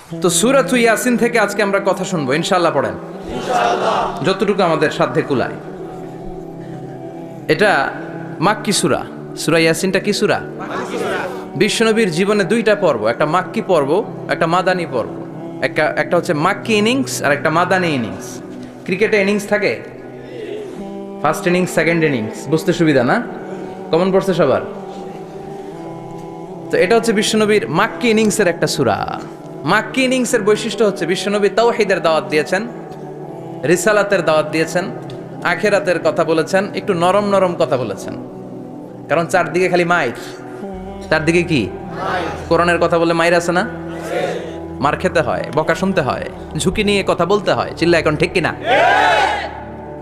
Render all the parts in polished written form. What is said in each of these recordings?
তো সূরাত ইয়াসিন থেকে আজকে আমরা কথা শুনবো, ইনশাআল্লাহ। পড়েন যতটুকু আমাদের সাধ্যে কুলায়। এটা মাক্কি সূরা। সূরা ইয়াসিনটা কি সূরা? বিশ্বনবীর জীবনে দুইটা পর্ব, একটা মাক্কি পর্ব, একটা মাদানী পর্ব। একটা হচ্ছে মাক্কি ইনিংস আর একটা মাদানী ইনিংস। ক্রিকেটে ইনিংস থাকে, ফার্স্ট ইনিংস, সেকেন্ড ইনিংস, বুঝতে সুবিধা না? কমন পড়ছে সবার? তো এটা হচ্ছে বিশ্বনবীর মাক্কি ইনিংসের একটা সূরা। মাক্কি ইনিংসের বৈশিষ্ট্য হচ্ছে বিশ্বনবী তাওহীদের দাওয়াত দিয়েছেন, রিসালাতের দাওয়াত দিয়েছেন, আখিরাতের কথা বলেছেন, একটু নরম নরম কথা বলেছেন। কারণ চারদিকে খালি মাইর, চারদিকে কি কোরআনের কথা বলে মাইর আছে না? মার খেতে হয়, বকা শুনতে হয়, ঝুঁকি নিয়ে কথা বলতে হয়। চিল্লা এখন ঠিক কিনা?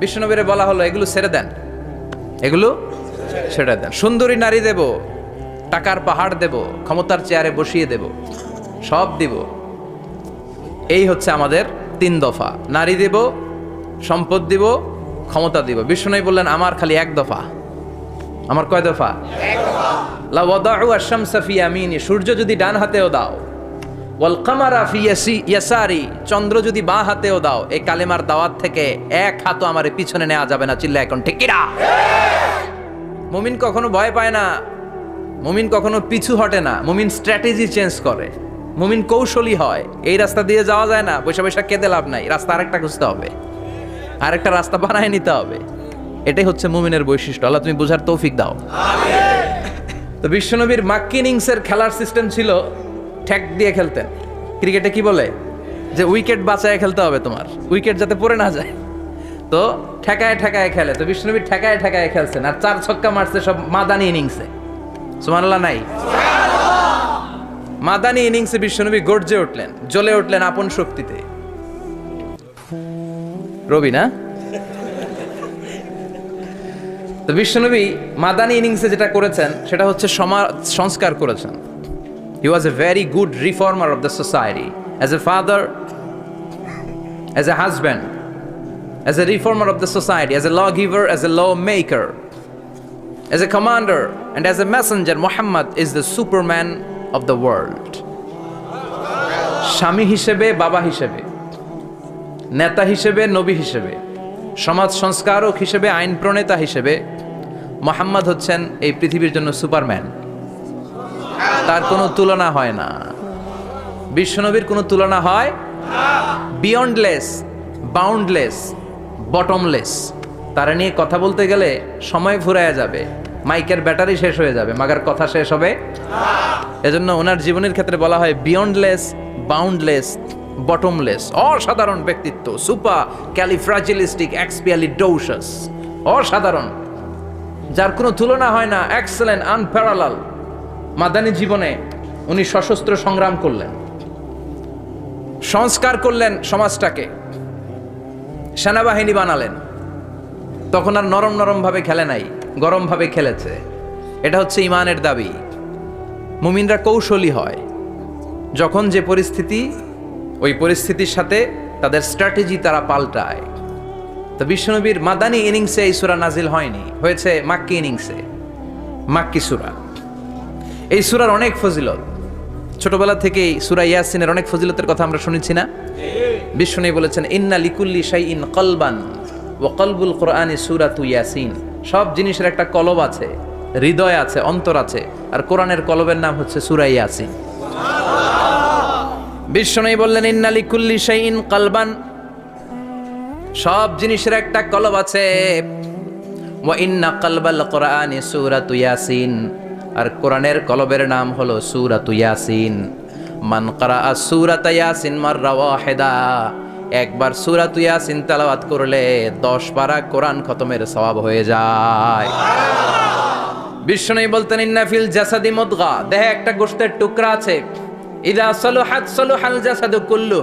বিশ্বনবীরে বলা হলো এগুলো ছেড়ে দেন, এগুলো ছেড়ে দেন। সুন্দরী নারী দেব, টাকার পাহাড় দেব, ক্ষমতার চেয়ারে বসিয়ে দেব, সব দিব। এই হচ্ছে আমাদের 3 দফা। নারী দেব, সম্পদ দিব, ক্ষমতা দিব। বিষ্ণু বললেন আমার খালি 1 দফা। আমার কয় দফা? 1 দফা। লা ওয়াদাউ আশ-শামসা ফি ইয়ামিনি, সূর্য যদি ডান হাতেও দাও, ওয়াল কামারা ফি ইয়াসারি, চন্দ্র যদি বাঁ হাতেও দাও, এই কালেমার দাওয়াত থেকে 1 হাতও আমারে পিছনে নেওয়া যাবে না। চিল্লা এখন ঠিক কিনা? মুমিন কখনো ভয় পায় না, মুমিন কখনো পিছু হটে না, মুমিন স্ট্র্যাটেজি চেঞ্জ করে, মুমিন কৌশলী হয়। এই রাস্তা দিয়ে যাওয়া যায় না, বৈশা বৈশা কেঁদে লাভ নাই, রাস্তা আরেকটা খুঁজতে হবে, আরেকটা রাস্তা বানায় নিতে হবে। এটাই হচ্ছে মুমিনের বৈশিষ্ট্য। আল্লাহ তুমি বোঝার তৌফিক দাও। তো বিশ্বনবীর মাক্কি ইনিংসের খেলার সিস্টেম ছিল ঠ্যাক দিয়ে খেলতেন। ক্রিকেটে কি বলে যে উইকেট বাঁচায় খেলতে হবে, তোমার উইকেট যাতে পড়ে না যায়। তো ঠেকায় ঠেকায় খেলে। তো বিশ্বনবী ঠেকায় ঠেকায় খেলছেন, আর 4 ছক্কা মারছে সব মাদানী ইনিংসে। সুবহানাল্লাহ নাই? মাদানী ইনিংসে বিশ্বনবী গর্জে উঠলেন, জ্বলে উঠলেন আপন শক্তিতে। রবি না? তো বিশ্বনবী মাদানী ইনিংসে যেটা করেছেন সেটা হচ্ছে সমাজ সংস্কার করেছেন। He was a very good reformer of the society. As a father, as a husband, as a reformer of the society, as a lawgiver, as a lawmaker, as a commander, and as a messenger, Muhammad is the superman of the world. স্বামী হিসেবে, বাবা হিসেবে, নেতা হিসেবে, নবী হিসেবে, সমাজ সংস্কারক হিসেবে, আইন প্রণেতা হিসেবে মুহাম্মদ হচ্ছেন এই পৃথিবীর জন্য সুপারম্যান। তার কোনো তুলনা হয় না। বিশ্বনবীর কোনো তুলনা হয় বিয়ন্ডলেস, বাউন্ডলেস, বটমলেস। তারা নিয়ে কথা বলতে গেলে সময় ফুরায়া যাবে, মাইকের ব্যাটারি শেষ হয়ে যাবে, মাগার কথা শেষ হবে। এজন্য ওনার জীবনের ক্ষেত্রে বলা হয় বিয়ন্ডলেস, বাউন্ডলেস, বটমলেস। অসাধারণ ব্যক্তিত্ব, সুপার ক্যালিফ্রাজিলিস্টিক এক্সপিয়ালিডোসাস, অসাধারণ, যার কোনো তুলনা হয় না, এক্সেলেন্ট, আনপ্যারালাল। মাদানী জীবনে উনি সশস্ত্র সংগ্রাম করলেন, সংস্কার করলেন সমাজটাকে, সেনাবাহিনী বানালেন। তখন আর নরম নরম ভাবে খেলে নাই, গরম ভাবে খেলেছে। এটা হচ্ছে ইমানের দাবি। মুমিনরা কৌশলী হয়, যখন যে পরিস্থিতি, ওই পরিস্থিতির সাথে তাদের স্ট্র্যাটেজি তারা পাল্টায়। তো বিশ্বনবীর মাদানী ইনিংসে এই সূরা নাজিল হয়নি, হয়েছে মাক্কি ইনিংসে, মাক্কি সূরা। এই সূরার অনেক ফজিলত, ছোটবেলা থেকেই সূরা ইয়াসিনের অনেক ফজিলতের কথা আমরা শুনেছি না? বিশ্বনবী বলেছেন ইন্না লিকুল্লি শাইইন কলবান ওয়া কলবুল কুরআনি সূরাতু ইয়াসিন। সব জিনিসের একটা কলব আছে, হৃদয় আছে, অন্তর আছে, আর কোরআনের কলবের নাম হচ্ছে সূরা ইয়াসিন। বিশ্বনবী বললেন ইন্না লিকুল্লি শাইইন কলবান, সব জিনিসের একটা কলব আছে। ওয়া ইন্না কলবাল কুরআনি সূরাতু ইয়াসিন, আর কোরআনের কলবের নাম হলো সূরাতু ইয়াসিন। মান ক্বারাআ সূরাতা ইয়াসিন মাররা ওয়াহিদা, একবার সূরাতু ইয়াসিন তেলাওয়াত করলে 10 পারা কোরআন খতমের সওয়াব হয়ে যায়। বিশ্বনবী বলতেন ইন্না ফিল জাসাদি মুদগা, দেহে একটা গোশতের টুকরা আছে, ইযা সালুহাত সালুহাল জাসাদু কুল্লু,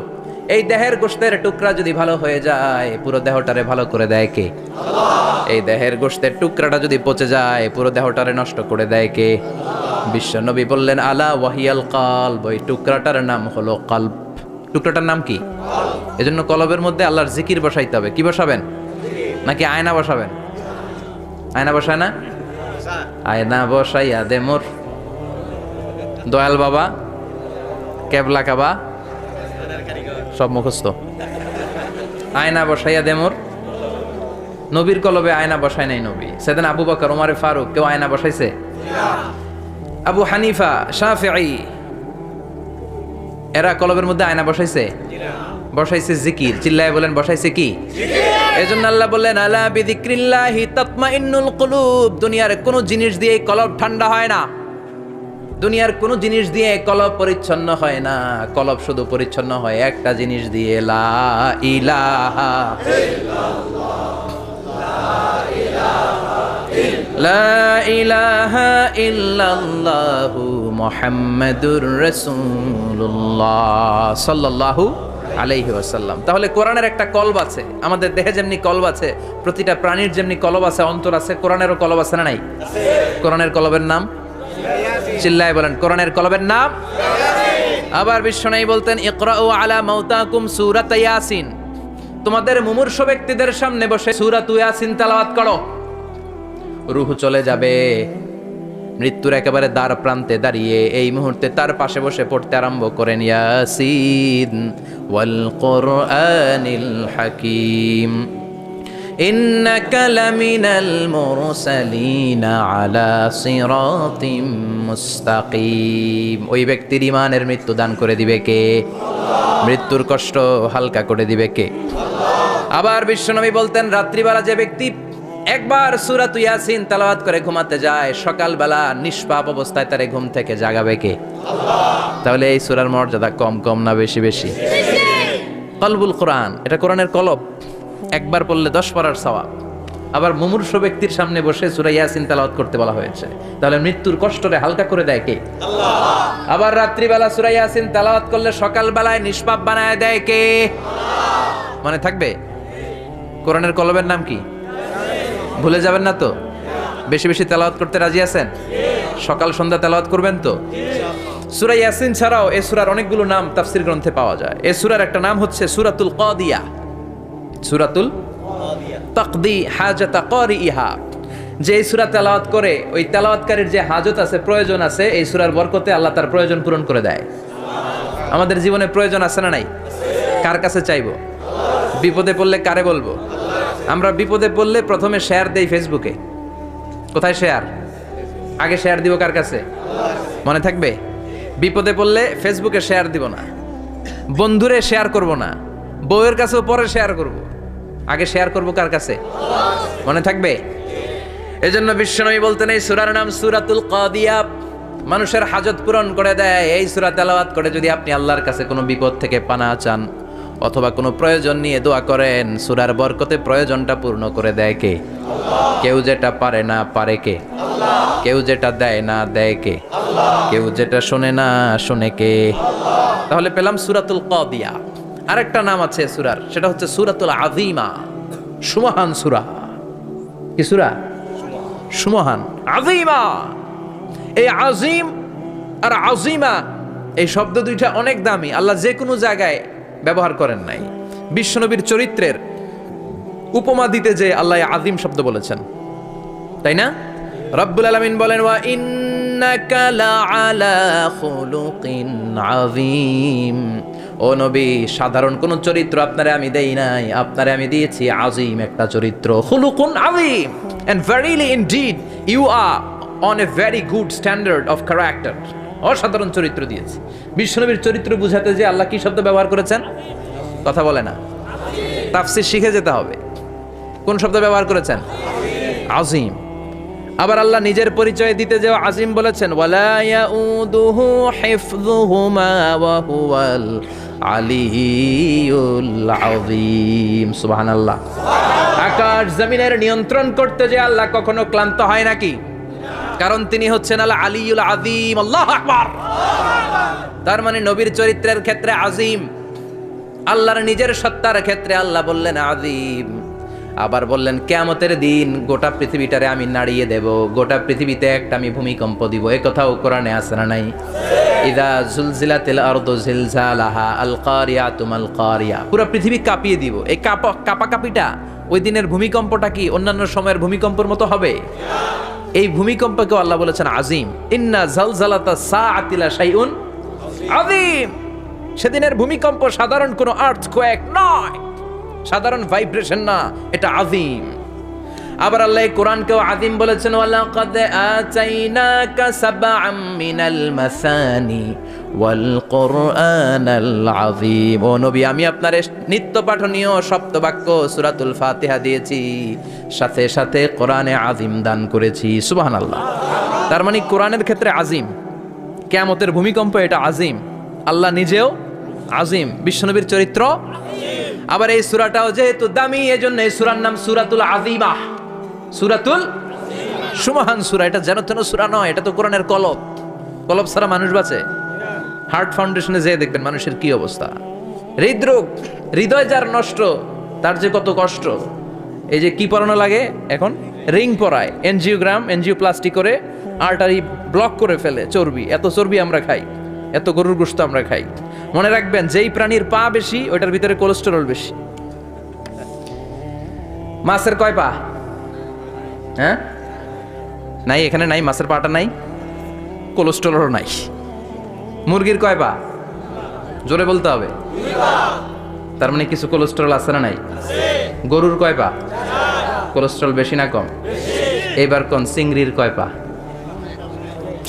এই দেহের গোশতের টুকরা যদি ভালো হয়ে যায়, পুরো দেহটারে ভালো করে দেয় কে? আল্লাহ। এই দেহের গোশতের টুকরাটা যদি পচে যায়, পুরো দেহটারে নষ্ট করে দেয় কে? বিশ্বনবী বললেন আলা ওয়াহিয়াল কলব, ওই টুকরাটার নাম হলো কলব। টুকরাটার নাম কি? কলব। এজন্য কলবের মধ্যে আল্লাহর জিকির বসাইতে হবে। কি বসাবেন? নাকি আয়না বসাবেন? আয়না বসায় না? আয়না বসাইয়া দে মোর দয়াল বাবা, কেবলা কাবা, সব মুখস্থ। আয়না বসাইয়া দে মোর, নবীর কলবে আয়না বসায় নাই নবী। সেদিন আবু বকর, ওমরে ফারুক কেউ আয়না বসাইছে? আবু হানিফা, শাফিঈ এরা কলবের মধ্যে আয়না বসাইছে? বসাইছে জিকির। চিল্লায় বলেন বসাইছে কি? এজন্য আল্লাহ বললেন আলা বিযিক্রিল্লাহি তাতমাইন্নুল কুলুব। দুনিয়ার কোন জিনিস দিয়ে কলব ঠান্ডা হয় না, দুনিয়ার কোন জিনিস দিয়ে কলব পরিচ্ছন্ন হয় না। কলব শুধু পরিচ্ছন্ন হয় একটা জিনিস দিয়ে, লা ইলাহা লা ইলাহা ইল্লাল্লাহু মুহাম্মাদুর রাসূলুল্লাহ সাল্লাল্লাহু আলাইহি ওয়াসাল্লাম। তাহলে কোরআনের একটা কলব আছে, আমাদের দেহে যেমনি কলব আছে, প্রতিটা প্রাণীর যেমনি কলব আছে, অন্তর আছে, কোরআনেরও কলব আছে না নাই? কোরআনের কলবের নাম? চিল্লায় বলেন কোরআনের কলবের নাম। আবার বিশ্বনবী বলতেন ইকরাউ আলা মাউতাকুম সূরাত ইয়াসিন। তোমাদের মুমূর্ষ ব্যক্তিদের সামনে বসে সূরাত ইয়াসিন তেলাওয়াত করো। রূহ চলে যাবে, মৃত্যুর একেবারে দ্বার প্রান্তে দাঁড়িয়ে এই মুহূর্তে তার পাশে বসে পড়তে আরম্ভ করেন ইয়াসিন ওয়াল কুরআনিল হাকীম ইন্নাকা লামিনাল মুরসালিনা আলা সিরাতিম মুস্তাকিম। ওই ব্যক্তির ঈমানের মৃত্যু দান করে দিবে কে? মৃত্যুর কষ্ট হালকা করে দিবে কে? আবার বিশ্বনবী বলতেন রাত্রিবেলা যে ব্যক্তি একবার সূরাত ইয়াসিন তেলাওয়াত করে ঘুমাতে যায়, সকালবেলা নিষ্পাপ অবস্থায় তারে ঘুম থেকে জাগাবে কে? তাহলে এই সূরার মর্যাদা কম কম না বেশি বেশি? কলবুল কোরআন, এটা কোরআনের কলব। একবার পড়লে 10 পারার সওয়াব। আবার মুমূর্ষ ব্যক্তির সামনে বসে সূরা ইয়াসিন তেলাওয়াত করতে বলা হয়েছে, তাহলে মৃত্যুর কষ্টরে হালকা করে দেয় কে? আল্লাহ। আবার রাত্রিবেলা সূরা ইয়াসিন তেলাওয়াত করলে সকালবেলায় নিষ্পাপ বানায় দেয় কে? আল্লাহ। মনে থাকবে কোরআনের কলবের নাম কি? ভুলে যাবেন না তো? বেশি বেশি তেলাওয়াত করতে রাজি আছেন? সকাল সন্ধ্যা তেলাওয়াত করবেন তো? সূরা ইয়াসিন ছাড়াও এই সূরার অনেকগুলো নাম তাফসীর গ্রন্থে পাওয়া যায়। এই সূরার একটা নাম হচ্ছে সূরাতুল কাদিয়া। সূরাতুল তাকদি হাজাতা কারিইহা। যে এই সূরা তেলাওয়াত করে ওই তেলাওয়াতকারীর যে হাজত আছে, প্রয়োজন আছে, এই সূরার বরকতে আল্লাহ তার প্রয়োজন পূরণ করে দেয়। আমাদের জীবনে প্রয়োজন আছে না নাই? কার কাছে চাইবো? বিপদে পড়লে কারে বলবো? আমরা বিপদে পড়লে প্রথমে শেয়ার দেই ফেসবুকে। কোথায় শেয়ার? আগে শেয়ার দিব কার কাছে? মনে থাকবে? বিপদে পড়লে ফেসবুকে শেয়ার দিব না, বন্ধুরে শেয়ার করব না, বউয়ের কাছেও পরে শেয়ার করব, আগে শেয়ার করব কার কাছে? মনে থাকবে? এজন্য বিশ্বনবী বলতেন এই সূরার নাম সূরাতুল কাদিয়া। মানুষের হাজত পূরণ করে দেয়। এই সূরা তেলাওয়াত করে যদি আপনি আল্লাহর কাছে কোনো বিপদ থেকে পানা চান অথবা কোনো প্রয়োজন নিয়ে দোয়া করেন, সূরার বরকতে প্রয়োজনটা পূর্ণ করে দেয় কে? আল্লাহ। কেউ যেটা পারে না পারে কে? আল্লাহ। কেউ যেটা দেয় না দেয় কে? আল্লাহ। কেউ যেটা শোনে না শোনে কে? আল্লাহ। তাহলে পেলাম সূরাতুল কাদিয়া। আরেকটা নাম আছে সূরার, সেটা হচ্ছে সূরাতুল আযীমা, সুমহান সূরা। কি সূরা? সুমহান, আযীমা। এই আযীম আর আযীমা এই শব্দ দুইটা অনেক দামি, আল্লাহ যে কোনো জায়গায় ব্যবহার করেন নাই। বিশ্বনবীর চরিত্রের উপমা দিতে যে আল্লাহ আযীম শব্দ বলেছেন, তাই না? রব্বুল আলামিন বলেন ওয়া ইন্নাকা লাআলা খুলুকিন আযীম। ও নবী, সাধারণ কোন চরিত্র আপনারে আমি দেই নাই, আপনারে আমি দিয়েছি আযীম একটা চরিত্র, খুলুকুন আযীম। And verily indeed you are on a very good standard of character. অসাধারণ চরিত্র দিয়েছি। বিশ্বনবীর চরিত্র বুঝাতে যে আল্লাহ কি শব্দ ব্যবহার করেছেন? কথা বলে না, তাফসীর শিখে যেতে হবে। কোন শব্দ ব্যবহার করেছেন? আযীম। আবার আল্লাহ নিজের পরিচয় দিতে যে আযীম বলেছেন, ওয়ালা ইয়াউদুহু হিফযুহুমা ওয়া হুয়াল আলিয়্যুল আযীম। সুবহানাল্লাহ। আকাশ জমিনের নিয়ন্ত্রণ করতে যে আল্লাহ কখনো ক্লান্ত হয় নাকি? কারণ তিনি হচ্ছেন আল আলিয়ুল আযীম। আল্লাহু আকবার। তার মানে নবীর চরিত্রের ক্ষেত্রে আযীম, আল্লাহর নিজের সত্তার ক্ষেত্রে আল্লাহ বললেন আযীম। আবার বললেন কিয়ামতের দিন গোটা পৃথিবীটারে আমি নাড়িয়ে দেব, গোটা পৃথিবীতে একটা আমি ভূমিকম্প দিব। এই কথাও কোরআনে আছে না নাই? ইযা জুলজিলাতিল আরদু জিলজালাহা আল কারিয়াতু মাল কারিয়া। পুরো পৃথিবী কাঁপিয়ে দিব। এই কাঁপাকাঁপিটা ওই দিনের ভূমিকম্পটা কি অন্যান্য সময়ের ভূমিকম্পের মতো হবে? এই ভূমিকম্পকে আল্লাহ বলেছেন আযীম। ইন্না জালজালাতা সাআতি লা শাইউন আযীম। সেদিনের ভূমিকম্প সাধারণ কোনো আর্থকোয়েক নয়, সাধারণ ভাইব্রেশন না, এটা আযীম। আবার আল্লাহ কোরআনকেও আযীম বলেছেন, ওয়ালাকাদ আতাইনাকা সাবআম মিনাল মাসানি ওয়াল কুরআনাল আযীম। ও নবী, আমি আপনার নিত্য পাঠনীয় সপ্তবাক্য সূরাতুল ফাতিহা দিয়েছি, সাথে সাথে কোরআনে আযীম দান করেছি। সুবহানাল্লাহ। তার মানে কোরআনের ক্ষেত্রে আযীম, কিয়ামতের ভূমিকম্প এটা আযীম, আল্লাহ নিজেও আযীম, বিশ্বনবীর চরিত্র। আবার এই সূরাটাও যেহেতু দামি, এজন্য এই সূরার নাম সূরাতুল আযীমা, সূরাতুল সুমহান সূরা। এটা যেন তেন সূরা নয়, এটা তো কোরআনের কলব। কলব ছাড়া মানুষ বাঁচে? হার্ট ফাউন্ডেশনে যেয়ে দেখবেন মানুষের কি অবস্থা। হৃদরোগ, হৃদয় যার নষ্ট, তার যে কত কষ্ট। এই যে কি পরানো লাগে এখন, রিং পরায়, এনজিওগ্রাম, এনজিওপ্লাস্টি করে আর্টারি ব্লক করে ফেলে। চর্বি, এত চর্বি আমরা খাই, এত গরুর গোশত আমরা খাই। মনে রাখবেন, যেই প্রাণীর পা বেশি ওইটার ভিতরে কোলেস্টেরল বেশি। মাছের কয় পা? হ্যাঁ, নাই, এখানে নাই, মাছের পাটা নাই, কোলেস্টেরলও নাই। মুরগির কয় পা? জোরে বলতে হবে। তার মানে কিছু কোলেস্টেরল আছে না নাই? গরুর কয় পা? কোলেস্টেরল বেশি না কম? এবার কোন চিংড়ির কয় পা?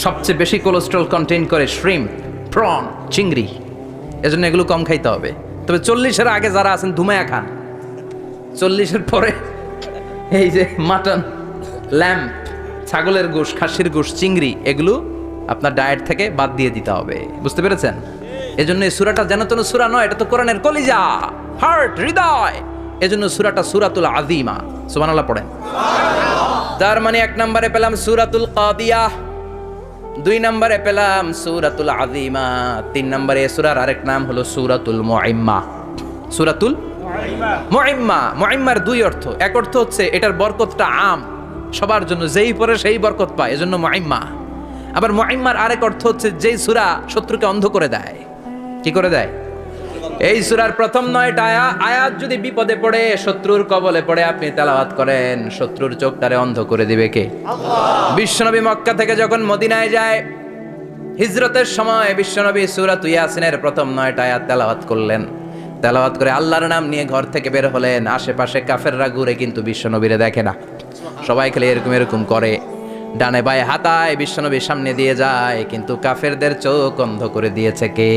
সবচেয়ে বেশি কোলেস্টেরল কন্টেইন করে শ্রিম্প, প্রন, চিংড়ি। এজন্য এগুলো কম খাইতে হবে। তবে 40-এর আগে যারা আছেন ধুমায়া খান, 40-এর পরে এই যে মাটন, ল্যাম্প, ছাগলের গোশ, খাসির গোশ, চিংড়ি, এগুলো আপনার ডায়েট থেকে বাদ দিয়ে দিতে হবে। বুঝতে পেরেছেন? এজন্য এই সূরাটা যেন তেন সূরা নয়, এটা তো কোরআনের কলিজা, হার্ট, হৃদয়। এজন্য সূরাটা সূরাতুল আযীমা। সুবহানাল্লাহ পড়েন। তার মানে 1 নম্বরে পেলাম সূরাতুল কাদিয়াহ, 2 নম্বরে পেলাম সূরাতুল আযীমা, 3 নম্বরে এই সূরার আরেক নাম হলো সূরাতুল মুইম্মা। সূরাতুল মুইম্মা। মুইম্মার 2 অর্থ। এক অর্থ হচ্ছে এটার বরকতটা আম, সবার জন্য, যেই পড়ে সেই বরকত পায়, এজন্য মুইম্মা। আবার মুইম্মার আরেক অর্থ হচ্ছে যেই সূরা শত্রুকে অন্ধ করে দেয়। কি করে দেয়? এই সূরার প্রথম 9টা আয়াত যদি বিপদে পড়ে, শত্রুর কবলে পড়ে আপনি তেলাওয়াত করেন, শত্রুর চোখটারে অন্ধ করে দিবে কে? বিশ্বনবী মক্কা থেকে যখন মদিনায় যায়, হিজরতের সময় বিশ্বনবী সূরাতুল ইয়াসিনের প্রথম 9টা আয়াত তেলাওয়াত করলেন। তেলাওয়াত করে আল্লাহর নাম নিয়ে ঘর থেকে বের হলেন। আশেপাশে কাফেররা ঘুরে কিন্তু বিশ্বনবীরে দেখে না, সবাই খেলে এরকম এরকম করে, ডানে বায়ে হাতায় বিশ্বনবীর সামনে দিয়ে যায়, কিন্তু কাফেরদের চোখ অন্ধ করে দিয়েছে কে?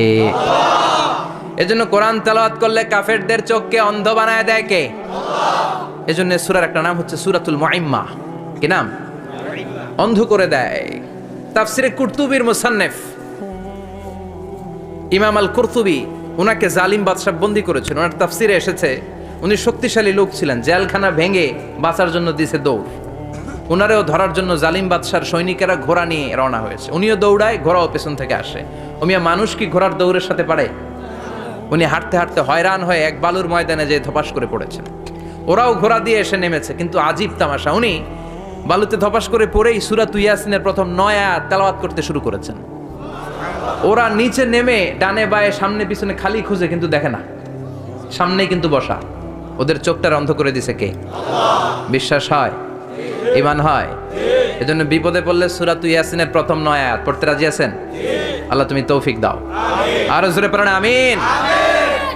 এজন্য কোরআন তেলাওয়াত করলে কাফেরদের চোখকে অন্ধ বানায় দেয় কে? এজন্য সূরার একটা নাম হচ্ছে সূরাতুল মুইম্মা। কি নাম? অন্ধ করে দেয়। তাফসিরে কুরতুবীর মুসান্নিফ ইমাম আল কুরতুবী, উনাকে জালিম বাদশা বন্দী করেছেন। ওনার তাফসিরে এসেছে উনি শক্তিশালী লোক ছিলেন, জেলখানা ভেঙে বাঁচার জন্য দিছে দৌড়। উনারেও ধরার জন্য জালিম বাদশার সৈনিকেরা ঘোড়া নিয়ে রওনা হয়েছে। উনিও দৌড়ায়, ঘোড়াও পেছন থেকে আসে। ওমিয়া মানুষ কি ঘোড়ার দৌড়ের সাথে পারে? উনি হাঁটতে হাঁটতে হয়রান হয়ে এক বালুর ময়দানে যেয়ে ধপাস করে পড়েছেন। ওরাও ঘোড়া দিয়ে এসে নেমেছে, কিন্তু আজীব তামাশা, উনি বালুতে ধপাস করে পড়েই সূরাতুল ইয়াসিনের প্রথম 9 আয়াত তেলাওয়াত করতে শুরু করেছেন। ওরা নিচে নেমে ডানে বায়ে সামনে পিছনে খালি খুঁজে, কিন্তু দেখে না, সামনেই কিন্তু বসা। ওদের চোখটা অন্ধ করে দিছে কে? বিশ্বাস হয়? ঈমান হয়? এজন্য বিপদে পড়লে সূরাতুল ইয়াসিনের প্রথম 9 আয়াত পড়তে রাজি আছেন? আল্লাহ তুমি তৌফিক দাও। আরো জোরে পড়েন আমিন।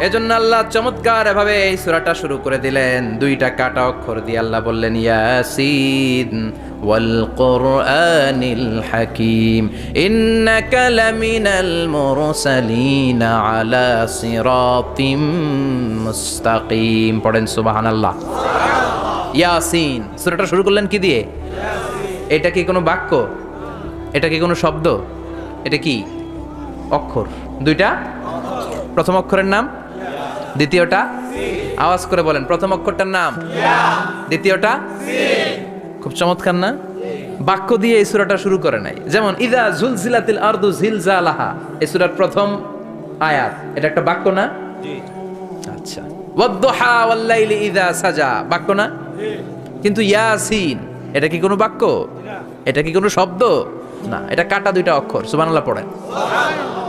এজন্য আল্লাহ চমৎকার ভাবে এই সূরাটা শুরু করে দিলেন। 2টা কাটা অক্ষর দিয়ে আল্লাহ বললেন ইয়াসিন ওয়াল কুরআনিল হাকীম ইন্নাকা লামিনাল মুরসালিন আলা সিরাতিম মুস্তাকিম। পড়েন সুবহানাল্লাহ। ইয়াসিন। সূরাটা শুরু করলেন কি দিয়ে? এটা কি কোনো বাক্য? এটা কি কোনো শব্দ? এটা কি অক্ষর? 2টা। প্রথম অক্ষরের নাম, দ্বিতীয়টা আওয়াজ করে বলেন, প্রথম অক্ষরটার নাম, দ্বিতীয়টা। খুব চমৎকার না? বাক্য দিয়ে এই সূরাটা শুরু করে নাই। যেমন ইযা জুলজিলাতিল আরদু জিলজালাহা, এই সূরার প্রথম আয়াত, এটা একটা বাক্য না? আচ্ছা। ওয়াদ-দুহা ওয়াল-লাইলি ইযা সাজা, বাক্য না? কিন্তু ইয়াসিন, এটা কি কোনো বাক্য? এটা কি কোনো শব্দ? না, এটা কাটা 2টা অক্ষর। সুবহানাল্লাহ পড়েন।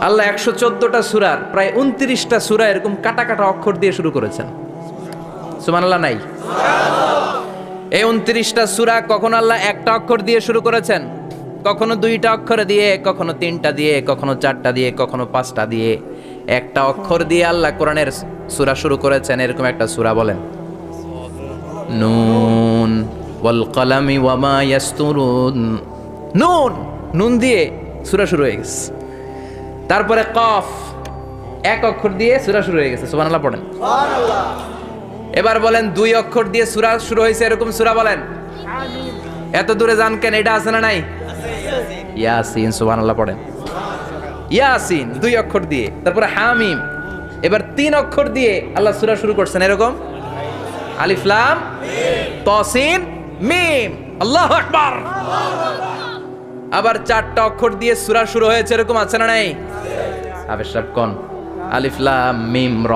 আল্লাহ 114টা সূরার প্রায় 29টা সূরা এরকম কাটা কাটা অক্ষর দিয়ে শুরু করেছেন। সুবহানাল্লাহ নাই? এই 29টা সূরা কখনো আল্লাহ একটা অক্ষর দিয়ে শুরু করেছেন, কখনো 2টা অক্ষর দিয়ে, কখনো 3টা দিয়ে, কখনো 4টা দিয়ে, কখনো 5টা দিয়ে। একটা অক্ষর দিয়ে আল্লাহ কোরআনের সূরা শুরু করেছেন, এরকম একটা সূরা বলেন। নুন ওয়াল কলামি ওয়া মা ইয়াসতুরুন। নুন, নুন দিয়ে সূরা শুরু হয়ে গেছে। তারপরে কফ, এক অক্ষর দিয়ে সূরা শুরু হয়ে গেছে। সুবহানাল্লাহ পড়েন। সুবহানাল্লাহ। এবার বলেন দুই অক্ষর দিয়ে সূরা শুরু হয়েছে এরকম সূরা বলেন। আমিন। এত দূরে যান কেন? এটা আছে না নাই? ইয়াসিন। সুবহানাল্লাহ পড়েন। ইয়াসিন দুই অক্ষর দিয়ে। তারপরে হামিম। এবার তিন অক্ষর দিয়ে আল্লাহ সূরা শুরু করছেন এরকম। আলিফ লাম মিম তাসিন মিম। আল্লাহু আকবার। আবার চারটা অক্ষর দিয়ে সূরা শুরু হয়েছে এরকম আছে না নাই? আবে সব কোন? আলিফ লাম মিম র,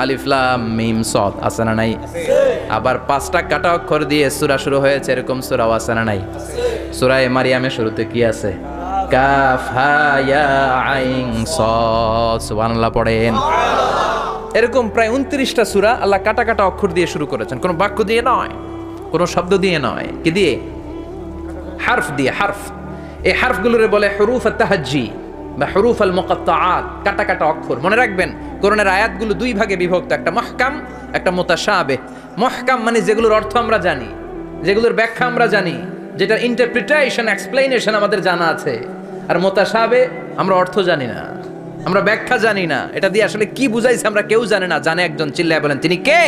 আলিফ লাম মিম সদ আছে না নাই? আবার পাঁচটা কাটা অক্ষর দিয়ে সূরা শুরু হয়েছে এরকম সূরা আছে না নাই? সূরা মারিয়ামের শুরুতে কি আছে? কাফ হা ইয়া আইন সদ। সুবহানাল্লাহ পড়েন। এরকম প্রায় 29টা সূরা আল্লাহ কাটা কাটা অক্ষর দিয়ে শুরু করেছেন, কোনো বাক্য দিয়ে নয়, কোনো শব্দ দিয়ে নয়। কি দিয়ে? হারফ দিয়ে। হারফ, এই হারফগুলোরে বলে হুরুফ আত-তাহাজ্জি বা হুরুফ আল মুকাত্তাআত, কাটা কাটা অক্ষর। মনে রাখবেন কোরআনের আয়াতগুলো দুই ভাগে বিভক্ত, একটা মুহকাম, একটা মুতাশাবিহ। মুহকাম মানে যেগুলোর অর্থ আমরা জানি, যেগুলোর ব্যাখ্যা আমরা জানি, যেটার ইন্টারপ্রিটেশন এক্সপ্লেনেশন আমাদের জানা আছে। আর মুতাশাবিহ আমরা অর্থ জানি না, আমরা ব্যাখ্যা জানি না, এটা দিয়ে আসলে কি বুঝাইছে আমরা কেউ জানে না। জানে একজন, চিল্লায় বলেন তিনি কে?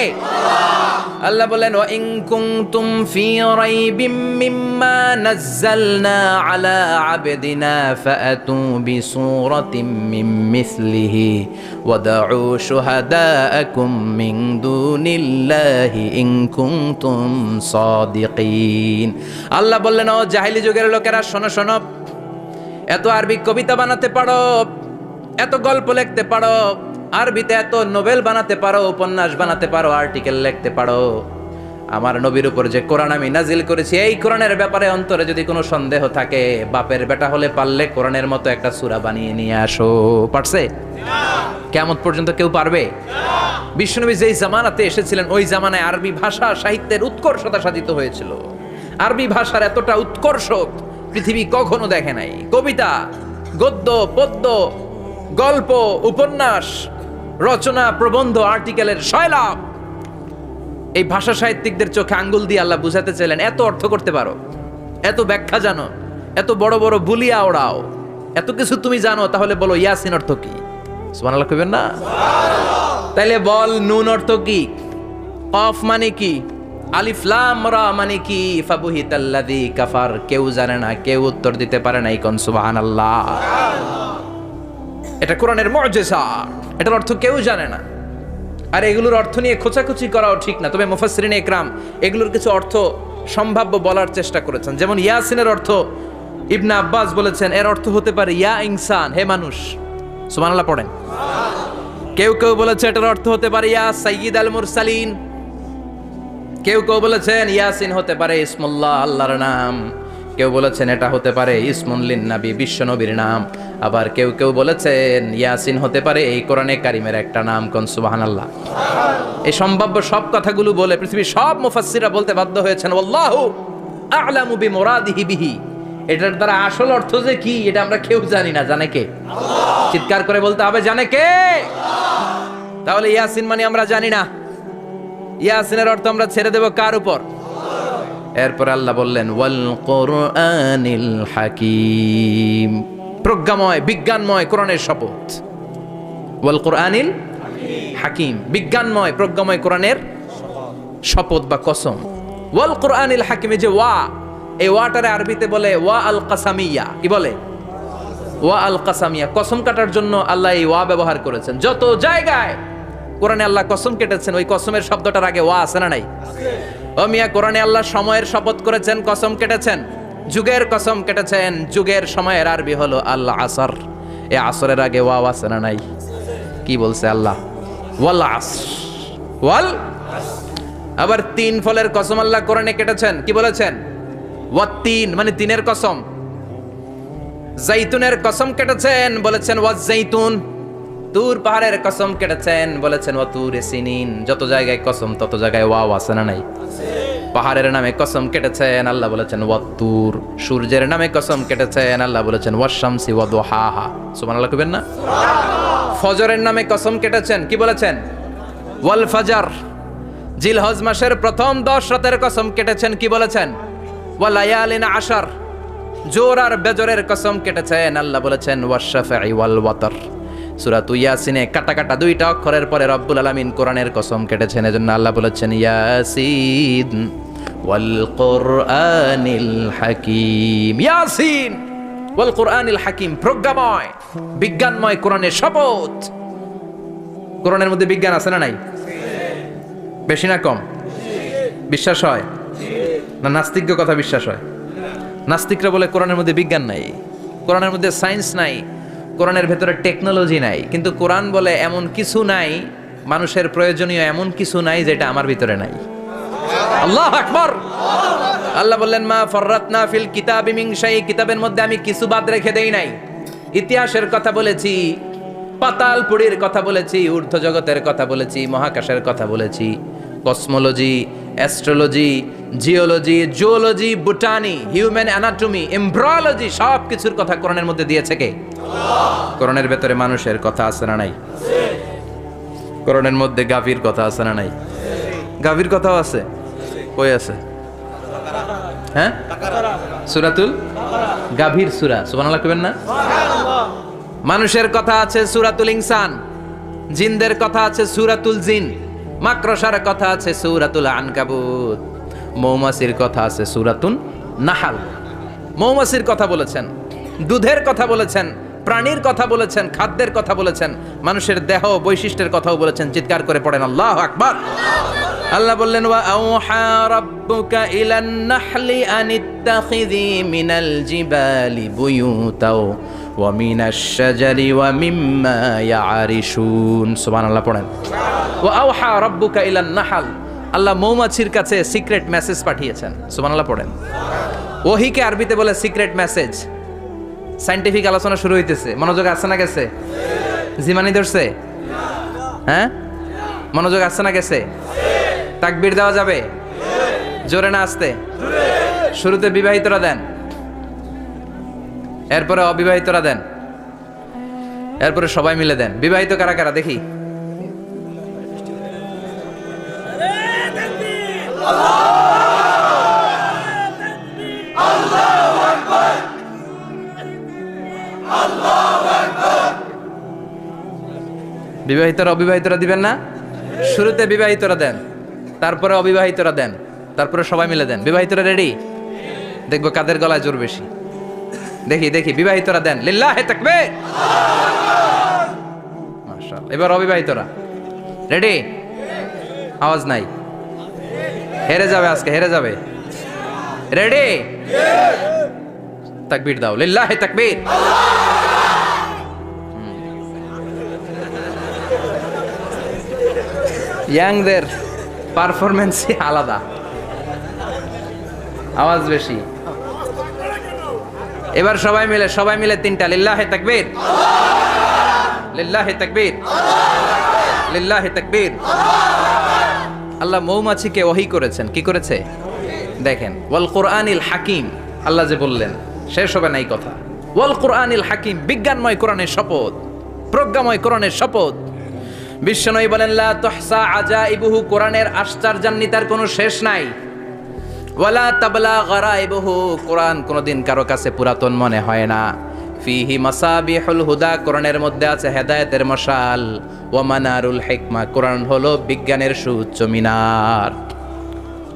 আল্লাহ বলেন ওয়া ইন কুনতুম ফি রাইবিম মিম্মা নাযালনা আলা আবদিনা ফাআতু বিসূরাতিম মিন মিসলিহি ওয়াদউ শুহাদাআকুম মিন দুনিল্লাহি ইন কুনতুম সাদিকিন। আল্লাহ বললেন ও জাহেলি যুগের লোকেরা, শোনো শোনো, এত আরবি কবিতা বানাতে পারো, এত গল্প লিখতে পারো, আরবিতে এত নোবেল বানাতে পারো, উপন্যাস বানাতে পারো, আর্টিকেল লিখতে পারো, আমার নবীর উপর যে কোরআন আমি নাজিল করেছি এই কোরআনের ব্যাপারে অন্তরে যদি কোনো সন্দেহ থাকে, বাপের বেটা হলে পারলে কোরআনের মতো একটা সূরা বানিয়ে নিয়ে আসো। পারছে? কিয়ামত পর্যন্ত কেউ পারবে? বিশ্বনবী যেই জামানাতে এসেছিলেন ওই জামানায় আরবি ভাষা সাহিত্যের উৎকর্ষতা সাধিত হয়েছিল। আরবি ভাষার এতটা উৎকর্ষ পৃথিবী কখনো দেখে নাই। কবিতা, গদ্য, পদ্য, গল্প, উপন্যাস, রচনা, প্রবন্ধ, আর্টিকেলের সয়লাভ। এই ভাষা সাহিত্যিকদের চোখে আঙ্গুল দিয়ে আল্লাহ বুঝাতে চাইলেন এত অর্থ করতে পারো, এত ব্যাখ্যা জানো, এত বড় বড় বুলিয়া ওড়াও, এত কিছু তুমি জানো, তাহলে বলো ইয়াসিন অর্থ কি? সুবহানাল্লাহ কইবেন না? তাইলে বল নুন অর্থ কি? কফ মানে কি? আলিফ লাম রা মানে কি? ফাবুহিতাল্লাযী কাফার। কেউ জানে না, কেউ উত্তর দিতে পারে না। কোন সুবহানাল্লাহ। এটা কোরআনের মুজিজা, এটার অর্থ কেউ জানে না। আর এগুলোর অর্থ নিয়ে খোঁচাখুচি করাও ঠিক না। তবে মুফাসসিরিনে ইকরাম এগুলোর কিছু অর্থ সম্ভাব্য বলার চেষ্টা করেছেন। যেমন ইয়াসিনের অর্থ ইবনে আব্বাস বলেছেন এর অর্থ হতে পারে ইয়া ইনসান, হে মানুষ। সুবহানাল্লাহ পড়েন। কেউ কেউ বলেছে এটার অর্থ হতে পারে ইয়া সাইয়্যিদ আল মুরসালিন। কেউ কেউ বলেছেন ইয়াসিন হতে পারে ইসমুল্লাহ, আল্লাহর নাম। কেউ বলেছেন এটা হতে পারে ইসমুন লিন নবী, বিশ্ব নবীর নাম। আবার কেউ কেউ বলেছেন ইয়াসিন হতে পারে এই কোরআনে কারিমের একটা নাম। কোন সুবহানাল্লাহ। এই সম্ভাব্য সব কথাগুলো বলে পৃথিবীর সব মুফাসসিররা বলতে বাধ্য হয়েছেন আল্লাহু আ'লামু বিমুরাদিহি বিহি। এটার দ্বারা আসল অর্থ যে কি এটা আমরা কেউ জানি না। জানে কে? আল্লাহ। চিৎকার করে বলতে হবে জানে কে? আল্লাহ। তাহলে ইয়াসিন মানে আমরা জানি না। ইয়াসিনের অর্থ আমরা ছেড়ে দেব কার উপর? এরপর আল্লাহ বললেন ওয়াল কোরআনিল হাকিম, প্রজ্ঞাময় বিজ্ঞানময় কোরআনের শপথ। ওয়াল কোরআনিল হাকিম, বিজ্ঞানময় প্রজ্ঞাময় কোরআনের শপথ বা কসম। ওয়াল কোরআনিল হাকিমে যে ওয়া, এই ওয়াটারে আরবিতে বলে ওয়া আল কাসামিয়া। কি বলে? ওয়া আল কাসামিয়া। কসম কাটার জন্য আল্লাহ এই ওয়া ব্যবহার করেছেন। যত জায়গায় কোরআনে আল্লাহ কসম কেটেছেন ওই কসমের শব্দটার আগে ওয়া আছে না নাই? ও মিয়া, কোরআনে আল্লাহ সময়ের শপথ করেছেন, কসম কেটেছেন, যুগের কসম কেটেছেন। যুগের সময়ের আরবি হলো আল আসর। এই আসরের আগে ওয়া আছে না নাই? কি বলছে আল্লাহ? ওয়াল আসর, ওয়াল। আবার তিন ফলের কসম আল্লাহ কোরআনে কেটেছেন। কি বলেছেন? ওয়াত্তিন মানে তিনের কসম। জাইতুনের কসম কেটেছেন, বলেছেন ওয়াজ জাইতুন। তুর পাহাড়ের কসম কেটেছেন, বলেছেন ওয়া তুর সিনিন। যত জায়গায় কসম তত জায়গায় ওয়াও আছে না নাই? পাহাড়ের নামে কসম কেটেছেন, আল্লাহ বলেছেন ওয়াত্তুর। সূর্যের নামে কসম কেটেছেন, আল্লাহ বলেছেন ওয়াশ-শামসি ওয়া দুহাহা। সুবহানাল্লাহ কইবেন না? ফজরের নামে কসম কেটেছেন, কি বলেছেন? ওয়াল ফাজর। জিলহজ মাসের প্রথম 10 রাতের কসম কেটেছেন, কি বলেছেন? ওয়া লায়ালিন আশর। জোর আর বেজরের কসম কেটেছেন, আল্লাহ বলেছেন ওয়াশ-শাফঈ ওয়াল ওয়াতর। সূরা ইয়াসিনে কাটা কাটা 2টা অক্ষরের পরে রব্বুল আলামিন কোরআনের কসম কেটেছেন, এজন্য আল্লাহ বলেছেন ইয়াসিন ওয়াল কুরআনিল হাকীম। ইয়াসিন ওয়াল কুরআনিল হাকীম, প্রজ্ঞাময় বিজ্ঞানময় কোরআনের শপথ। কোরআনের মধ্যে বিজ্ঞান আছে না নাই? বেশি না কম? বিশ্বাস হয় না নাস্তিক্য কথা বিশ্বাস হয়? নাস্তিকরা বলে কোরআনের মধ্যে বিজ্ঞান নাই, কোরআনের মধ্যে সায়েন্স নাই, কোরআনের ভেতরে টেকনোলজি নাই। কিন্তু কোরআন বলে এমন কিছু নাই, মানুষের প্রয়োজনীয় এমন কিছু নাই যেটা আমার ভিতরে নাই। আল্লাহু আকবার। আল্লাহ বললেন মা ফাররাতনা ফিল কিতাবি মিন শাই, কিতাবের মধ্যে আমি কিছু বাদ রেখে দেই নাই। ইতিহাসের কথা বলেছি, পাতালপুরীর কথা বলেছি, ঊর্ধ্ব জগতের কথা বলেছি, মহাকাশের কথা বলেছি, cosmology, astrology, geology, zoology, botany, human anatomy, embryology, সব কিছুর কথা কোরআনের মধ্যে দিয়েছে কে? কোরআনের ভেতরে মানুষের কথা আছে না নাই? কোরআনের মধ্যে গাভীর কথা আছে না নাই? গাভীর কথাও আছে। কই আছে? হ্যাঁ, সূরাতুল গাভীর সূরা। সুবহানাল্লাহ কইবেন না? মানুষের কথা আছে সূরাতুল ইনসান, জিনদের কথা আছে সূরাতুল জিন, মাকড়সার কথা আছে সূরাতুল আনকাবুত, মৌমাছির কথা আছে সূরাতুন নাহাল। মৌমাছির কথা বলেছেন, দুধের কথা বলেছেন, প্রাণীর কথা বলেছেন, খাদ্যের কথা বলেছেন, মানুষের দেহ বৈশিষ্ট্যের কথাও বলেছেন। চিৎকার করে পড়েন আল্লাহু আকবার। আল্লাহ বললেন ওয়া আওহা রাব্বুকা ইলান নাহলি আনিত্তাখিযি মিনাল জিবালি বুয়ুতাও ওয়া মিনাশ শাজারি ওয়া মিম্মা ইয়ারিশুন। সুবহানাল্লাহ পড়েন। ওয়া আওহা রাব্বুকা ইলান নাহল, আল্লাহ মৌমাছির কাছে সিক্রেট মেসেজ পাঠিয়েছেন। সুবহানাল্লাহ পড়েন। ওহীকে আরবিতে বলে সিক্রেট মেসেজ। সায়েন্টিফিক আলোচনা শুরু হইতেছে, মনোযোগ আসছে না গেছে? জিমানি ধরছে? হ্যাঁ, মনোযোগ আসছে না গেছে? তাকবীর দেওয়া যাবে? জোরে না আসতে? শুরুতে বিবাহিতরা দেন, এরপরে অবিবাহিতরা দেন, এরপরে সবাই মিলে দেন। বিবাহিত কারা কারা দেখি? বিবাহিতরা অবিবাহিতরা দিবেন না? শুরুতে বিবাহিতরা দেন, তারপরে অবিবাহিতরা দেন, তারপরে সবাই মিলে দেন। বিবাহিতরা রেডি? দেখবো কাদের গলায় জোর বেশি। দেখি দেখি, বিবাহিতরা দেন। লিল্লাহি তাকবীর। মাশাআল্লাহ। এবার অবিবাহিতরা রেডি? আওয়াজ নাই, হেরে যাবে আজকে, হেরে যাবে। রেডি? তাকবীর দাও, লিল্লাহি তাকবীর। ইয়াংদের পারফরমেন্সই আলাদা, আওয়াজ বেশি। এবার সবাই মিলে তিনটা, লিল্লাহি তাকবীর, লিল্লাহি তাকবীর, লিল্লাহি তাকবীর। আল্লাহ মৌমাছিকে ওহী করেছেন, কি করেছে দেখেন। ওয়াল কুরআনিল হাকিম, আল্লাহ যে বললেন শেষ হবে নাই কথা। ওয়াল কুরআনিল হাকিম, বিজ্ঞানময় কোরআনের শপথ, প্রজ্ঞাময় কোরআনের শপথ। বিশ্বনবী বলেন লা তুহসা আজাইবুহু, কোরআনের আশ্চর্যান্বিতার কোনো শেষ নাই। ওয়ালা তাবলা গারাইবুহু, কোরআন কোনোদিন কারো কাছে পুরাতন মনে হয় না। ফিহি মাসাবিহুল হুদা, কোরআনের মধ্যে আছে হেদায়েতের মশাল। ওয়া মানারুল হিকমা, কোরআন হলো বিজ্ঞানের সুউচ্চ মিনার।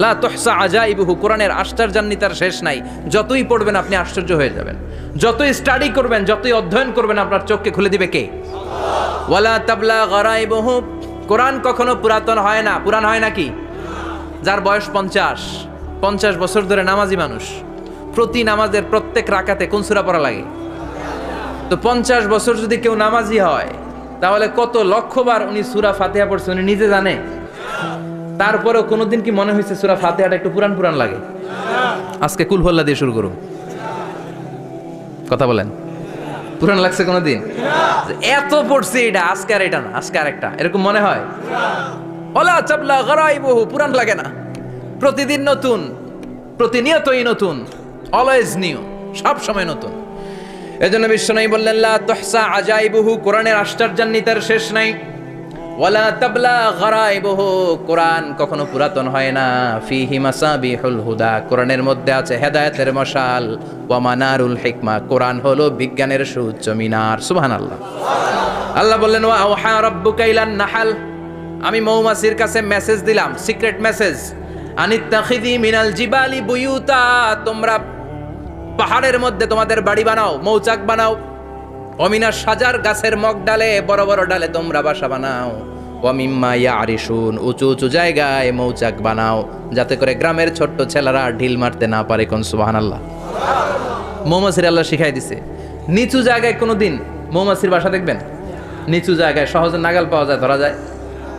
লা তুহসা আজাইবুহু, কোরআনের আশ্চর্যান্বিতার শেষ নাই। যতই পড়বেন আপনি আশ্চর্য হয়ে যাবেন, যতই স্টাডি করবেন, যতই অধ্যয়ন করবেন, আপনার চোখকে খুলে দিবে কে? ওয়ালা তাবলা গারাইবুহু, কোরআন কখনো পুরাতন হয় না। পুরান হয় নাকি? যার বয়স 50 বছর ধরে নামাজি মানুষ, প্রতি নামাজের প্রত্যেক রাকাতে কোন সূরা পড়া লাগে? তো 50 বছর যদি কেউ নামাজি হয়, তাহলে কত লক্ষবার উনি সূরা ফাতিহা পড়ছে উনি নিজে জানে? তারপরেও কোনোদিন কি মনে হয়েছে সূরা ফাতিহাটা একটু পুরান পুরান লাগে? আজকে কুল হল্লা দিয়ে শুরু করুন, কথা বলেন। পুরান লাগছে কোনোদিন? এত পড়ছি এটা, আজকে আর এটা না, আজকে আর একটা, এরকম মনে হয়? ওলা চাবলা গারাইবুহু, পুরান লাগে না। প্রতিদিন নতুন, প্রতিনিয়তই নতুন, অলওয়েজ নিউ, সব সময় নতুন। এজন্য বিশ্বনবী বললেন লা তুহসা আজাইবুহু, কোরআনের আশ্চর্যান্বিতার শেষ নাই। ওয়ালা তাবলা গারাইবুহু, কোরআন কখনো পুরাতন হয় না। ফিহি মাসাবিহুল হুদা, কোরআনের মধ্যে আছে হেদায়েতের মশাল। ওয়া মানারুল হিকমা, কোরআন হলো বিজ্ঞানের সুউচ্চ মিনার। সুবহানাল্লাহ। আল্লাহ বললেন ওয়া আওহা রাব্বুকা ইলান নাহাল, আমি মৌমাছির কাছে মেসেজ দিলাম, সিক্রেট মেসেজ। আনিত্তাখিযি মিনাল জিবালি বুয়ুতা, তোমরা পাহাড়ের মধ্যে তোমাদের বাড়ি বানাও, মৌচাক বানাও। অমিনা সাজার, গাছের মগ ডালে, বড় বড় ডালে তোমরা বাসা বানাও। ওয়ামিম্মা ইয়ারিশুন, উঁচু উঁচু জায়গায় মৌচাক বানাও, যাতে করে গ্রামের ছোট্ট ছেলেরা ঢিল মারতে না পারে। কোন সুবহানাল্লাহ। মৌমাছির আল্লাহ শিখাই দিছে। নিচু জায়গায় কোনোদিন মৌমাছির বাসা দেখবেন? নিচু জায়গায় সহজে নাগাল পাওয়া যায়, ধরা যায়।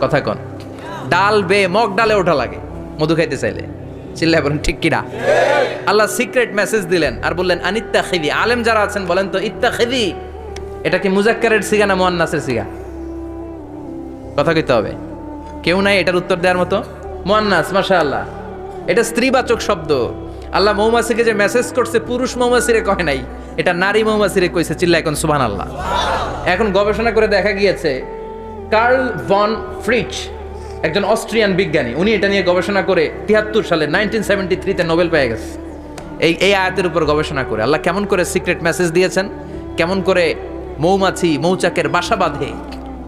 কথা কোন? ডাল বে মগ ডালে ওঠা লাগে মধু খাইতে চাইলে। চিল্লায় বলেন ঠিক কিনা? আল্লাহ সিক্রেট মেসেজ দিলেন আর বললেন আনিত্তাখিযি। আলেম যারা আছেন বলেন তো, ইত্তাখিযি এটা কি মুজাক্কারের সিগা না মুয়ান্নাসের সিগা? কথা কইতে হবে। কেউ নাই এটার উত্তর দেওয়ার মতো? মুয়ান্নাস, মাশাআল্লাহ। এটা স্ত্রীবাচক শব্দ। আল্লাহ মৌমাছিকে যে মেসেজ করছে পুরুষ মৌমাছিরে কয় নাই, এটা নারী মৌমাছিরে কইছে। চিল্লায় এখন সুবহানাল্লাহ। এখন গবেষণা করে দেখা গিয়েছে, কার্ল ভন ফ্রিচ, একজন অস্ট্রিয়ান বিজ্ঞানী, উনি এটা নিয়ে গবেষণা করে 73 সালে 1973-তে নোবেল পেয়ে গেছে। এই আয়াতের উপর গবেষণা করে আল্লাহ কেমন করে সিক্রেট মেসেজ দিয়েছেন, কেমন করে মৌমাছি মৌচাকের বাসা বাঁধে,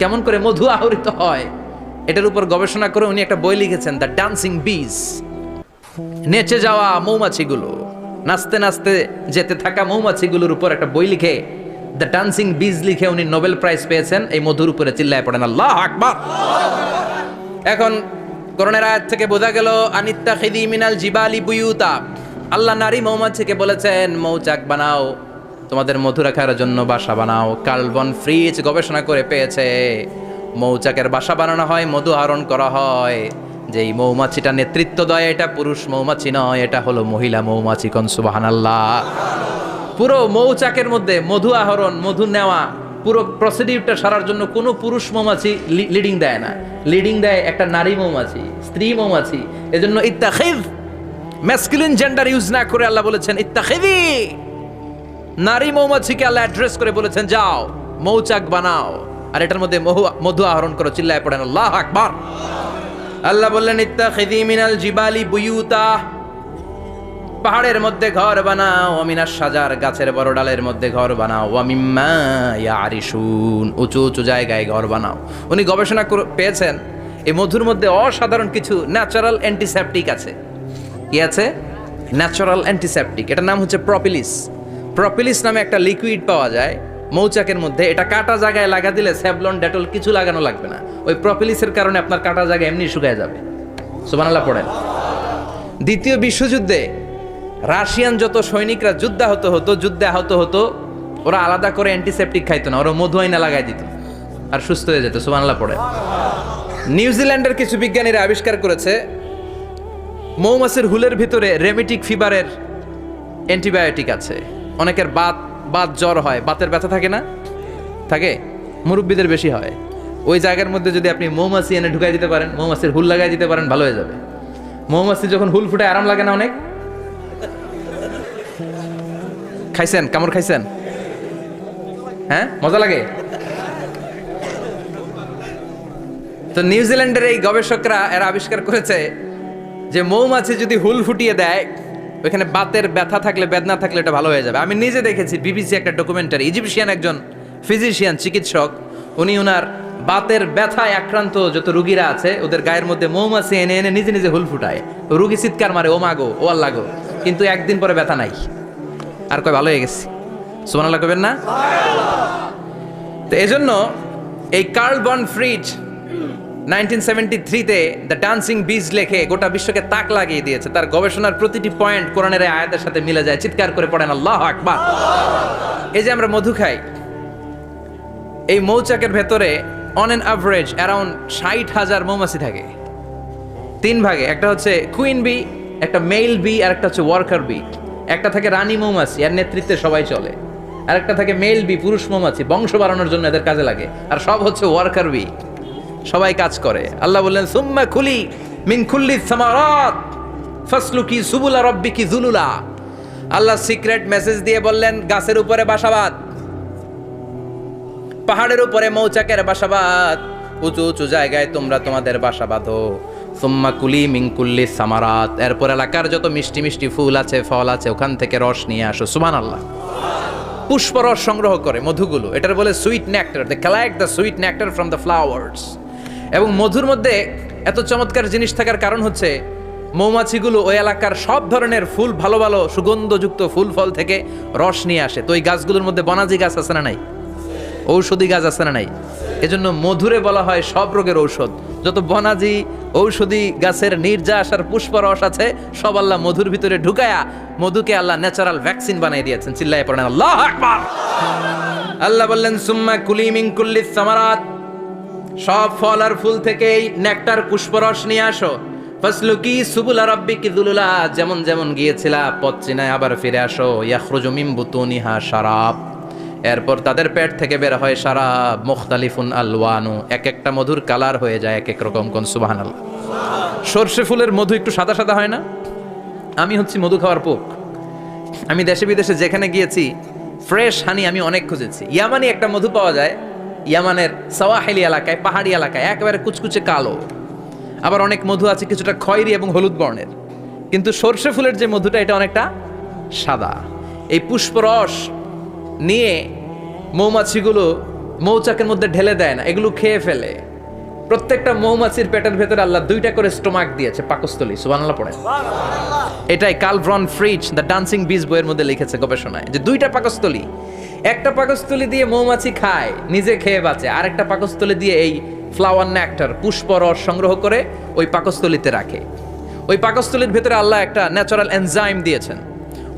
কেমন করে মধু আহরিত হয়, এটার উপর গবেষণা করে উনি একটা বই লিখেছেন, দ্য ডান্সিং বিজ। নেচে যাওয়া মৌমাছিগুলো, নাচতে নাচতে যেতে থাকা মৌমাছিগুলোর উপর একটা বই লিখে, দ্য ডান্সিং বিজ লিখে উনি নোবেল প্রাইজ পেয়েছেন এই মধুর উপরে। চিল্লায় পড়েন আল্লাহু আকবার। এখন কোরআনের আয়াত থেকে বোঝা গেল আনিত্তাখিযি মিনাল জিবালি বুয়ুতা, আল্লাহ নারী মৌমাছিকে বলেছেন মৌচাক বানাও, তোমাদের মধু রাখার জন্য বাসা বানাও। কার্ল ভন ফ্রিচ গবেষণা করে পেয়েছে মৌচাকের বাসা বানানো হয়, মধু আহরণ করা হয়। যেই মৌমাছিটা নেতৃত্ব দেয় এটা পুরুষ মৌমাছি নয়, এটা হলো মহিলা মৌমাছি। কোন সুবহানাল্লাহ। পুরো মৌচাকের মধ্যে মধু আহরণ, মধু নেওয়া, পুরো প্রসিডিউরটা সারার জন্য কোনো পুরুষ মৌমাছি লিডিং দেয় না, লিডিং দেয় একটা নারী মৌমাছি, স্ত্রী মৌমাছি। এজন্য ইত্তাখিয, ম্যাসকুলিন জেন্ডার ইউজ না করে আল্লাহ বলেছেন ইত্তাখিযি। নারী মৌমাছিকে আল্লাহ অ্যাড্রেস করে বলেছেন যাও মৌচাক বানাও আর এটার মধ্যে মধু আহরণ করো। চিল্লায় পড়েন আল্লাহু আকবার। আল্লাহ বললেন ইত্তাখিযি মিনাল জিবালি বুয়ুতা, পাহাড়ের মধ্যে ঘর বানাও। ওয়ামিনাস সাজার, গাছের বড় ডালের মধ্যে ঘর বানাও। ওয়ামিম্মা ইয়ারিশুন, উঁচু উঁচু জায়গায় ঘর বানাও। উনি গবেষণা পেয়েছেন এই মধুর মধ্যে অসাধারণ কিছু ন্যাচারাল অ্যান্টিসেপটিক আছে। কি আছে? Natural antiseptic. এটার নাম হচ্ছে প্রপিলিস। প্রপিলিস নামে একটা লিকুইড পাওয়া যায় মৌচাকের মধ্যে। এটা কাটা জায়গায় লাগা দিলে স্যাভলন ডেটল কিছু লাগানো লাগবে না। ওই প্রপিলিসের কারণে আপনার কাটা জায়গা এমনি শুকিয়ে যাবে। সুবহানাল্লাহ পড়েন। দ্বিতীয় বিশ্বযুদ্ধে রাশিয়ান যত সৈনিকরা যুদ্ধে আহত হতো, ওরা আলাদা করে অ্যান্টিসেপটিক খাইতো না, ওরা মধু আইনা লাগাই দিত আর সুস্থ হয়ে যেত। সুবহানাল্লাহ পড়েন। নিউজিল্যান্ডের কিছু বিজ্ঞানীরা আবিষ্কার করেছে মৌমাছির হুলের ভিতরে রেমিটিক ফিভারের অ্যান্টিবায়োটিক আছে। অনেকের বাত জ্বর হয়, বাতের ব্যথা থাকে না, থাকে, মুরব্বীদের বেশি হয়। ওই জায়গার মধ্যে যদি আপনি মৌমাছি এনে ঢুকাই দিতে পারেন, মৌমাছির হুল লাগাই দিতে পারেন, ভালো হয়ে যাবে। মৌমাছি যখন হুল ফুটে আরাম লাগে না অনেক? খাইছেন? কামড় খাইছেন? হ্যাঁ, মজা লাগে। তো নিউজিল্যান্ডের এই গবেষকরা এরা আবিষ্কার করেছে যে মৌমাছি যদি হুল ফুটিয়ে দেয়, ওইখানে বাতের ব্যথা থাকলে, বেদনা থাকলে এটা ভালো হয়ে যাবে। আমি নিজে দেখেছি, বিবিসি একটা ডকুমেন্টারি। ইজিপশিয়ান একজন ফিজিশিয়ান, চিকিৎসক, উনি ওনার বাতের ব্যথায় আক্রান্ত যত রুগীরা আছে ওদের গায়ের মধ্যে মৌমাছি এনে এনে নিজে নিজে হুল ফুটায়। রুগী চিৎকার মারে, ও মাগো, ও আল্লাহ গো, কিন্তু একদিন পরে ব্যথা নাই, আর কয় ভালো হয়ে গেছি। সুবহানাল্লাহ কইবেন না? তো এজন্য এই কার্ল ভন ফ্রিচ 1973-তে দ্য ডান্সিং বিজ লেখে গোটা বিশ্বকে তাক লাগিয়ে দিয়েছে। তার গবেষণার প্রতিটি পয়েন্ট কোরআনের আয়াতের সাথে মিলে যায়। চিৎকার করে পড়েন আল্লাহু আকবার। এই যে আমরা মধু খাই, এই মৌচাকের ভেতরে অন এন অ্যাভারেজ অ্যারাউন্ড 60,000 মৌমাছি থাকে। 3 ভাগে, একটা হচ্ছে কুইন বি, একটা মেল বি, আর একটা হচ্ছে ওয়ার্কার বি। একটা থাকে রানী মৌমাছি, এর নেতৃত্বে সবাই চলে। আর একটা থাকে মেল বি, পুরুষ মৌমাছি, বংশ বাড়ানোর জন্য এদের কাজে লাগে। আর সব হচ্ছে ওয়ার্কার বি, সবাই কাজ করে। আল্লাহ বললেন সুম্মা কুলি মিন কুল্লি সামারাত, ফাসলুকি সুবুলা রাব্বিকি যুলুলা। আল্লাহ সিক্রেট মেসেজ দিয়ে বললেন, গাছের উপরে বাসাবাদ, পাহাড়ের উপরে মৌচাকের বাসাবাদ, উঁচু উঁচু জায়গায় তোমরা তোমাদের বাসা বাঁধো। সুম্মা কুলি মিন কুল্লি সামারাত, এরপর এলাকার যত মিষ্টি মিষ্টি ফুল আছে, ফল আছে, ওখান থেকে রস নিয়ে আসো। সুবহানাল্লাহ। পুষ্পরস সংগ্রহ করে মধুগুলো, এটার বলে sweet nectar. They collect the sweet nectar from the flowers. এবং মধুর মধ্যে এত চমৎকার জিনিস থাকার কারণ হচ্ছে মৌমাছিগুলো ওই এলাকার সব ধরনের ফুল, ভালো ভালো সুগন্ধযুক্ত ফুল ফল থেকে রস নিয়ে আসে। তো ওই গাছগুলোর মধ্যে বনাজি গাছ আছে না নাই? ঔষধি গাছ আছে না নাই? এজন্য মধুরে বলা হয় সব রোগের ঔষধ। যত বনাজি ঔষধি গাছের নির্যাস আর পুষ্পরস আছে, সব আল্লাহ মধুর ভিতরে ঢুকায়া মধুকে আল্লাহ ন্যাচারাল ভ্যাকসিন বানিয়ে দিয়েছেন। চিল্লায়ে পড়েন আল্লাহু আকবার। আল্লাহ বললেন, সুম্মা কুলি মিন কুল্লি সামারাত, সব ফল আর ফুল থেকেই নেকটার পুষ্পরস নিয়ে আসো। ফাসলুকি সুবুলা রাব্বিকি যুলুলা, যেমন যেমন গিয়েছিলা পথ চিনায় আবার ফিরে আসো। ইয়াখরুজু মিন বুতুনিহা শারাব, এরপর তাদের পেট থেকে বের হয় শারাব। মুখতালিফুন আলওয়ানু, এক একটা মধুর কালার হয়ে যায় এক এক রকম। কোন সুবহানাল্লাহ। সরষে ফুলের মধু একটু সাদা সাদা হয় না? আমি হচ্ছি মধু খাওয়ার পোক। আমি দেশে বিদেশে যেখানে গিয়েছি ফ্রেশ হানি আমি অনেক খুঁজেছি। ইয়ামানি একটা মধু পাওয়া যায়, ইয়ামানের সাওয়াহিলি এলাকায়, পাহাড়ি এলাকায়, একেবারে কুচকুচে কালো। আবার অনেক মধু আছে কিছুটা খয়েরি এবং হলুদ বর্ণের। কিন্তু সরষে ফুলের যে মধুটা, এটা অনেকটা সাদা। এই পুষ্পরস নিয়ে মৌমাছিগুলো মৌচাকের মধ্যে ঢেলে দেয় না, এগুলো খেয়ে ফেলে। প্রত্যেকটা মৌমাছির পেটের ভেতরে আল্লাহ 2টা করে স্টোমাক দিয়েছে, পাকস্থলী। সুবহানাল্লাহ পড়ে। এটাই Karl von Frisch the dancing bees বইয়ের মধ্যে লিখেছে গবেষণায়, যে 2টা পাকস্থলী। একটা পাকস্থলী দিয়ে মৌমাছি খায়, নিজে খেয়ে বাঁচে, আর একটা পাকস্থলী দিয়ে এই ফ্লাওয়ার নেক্টার পুষ্পরস সংগ্রহ করে ওই পাকস্থলীতে রাখে। ওই পাকস্থলীর ভেতরে আল্লাহ একটা ন্যাচারাল এনজাইম দিয়েছেন।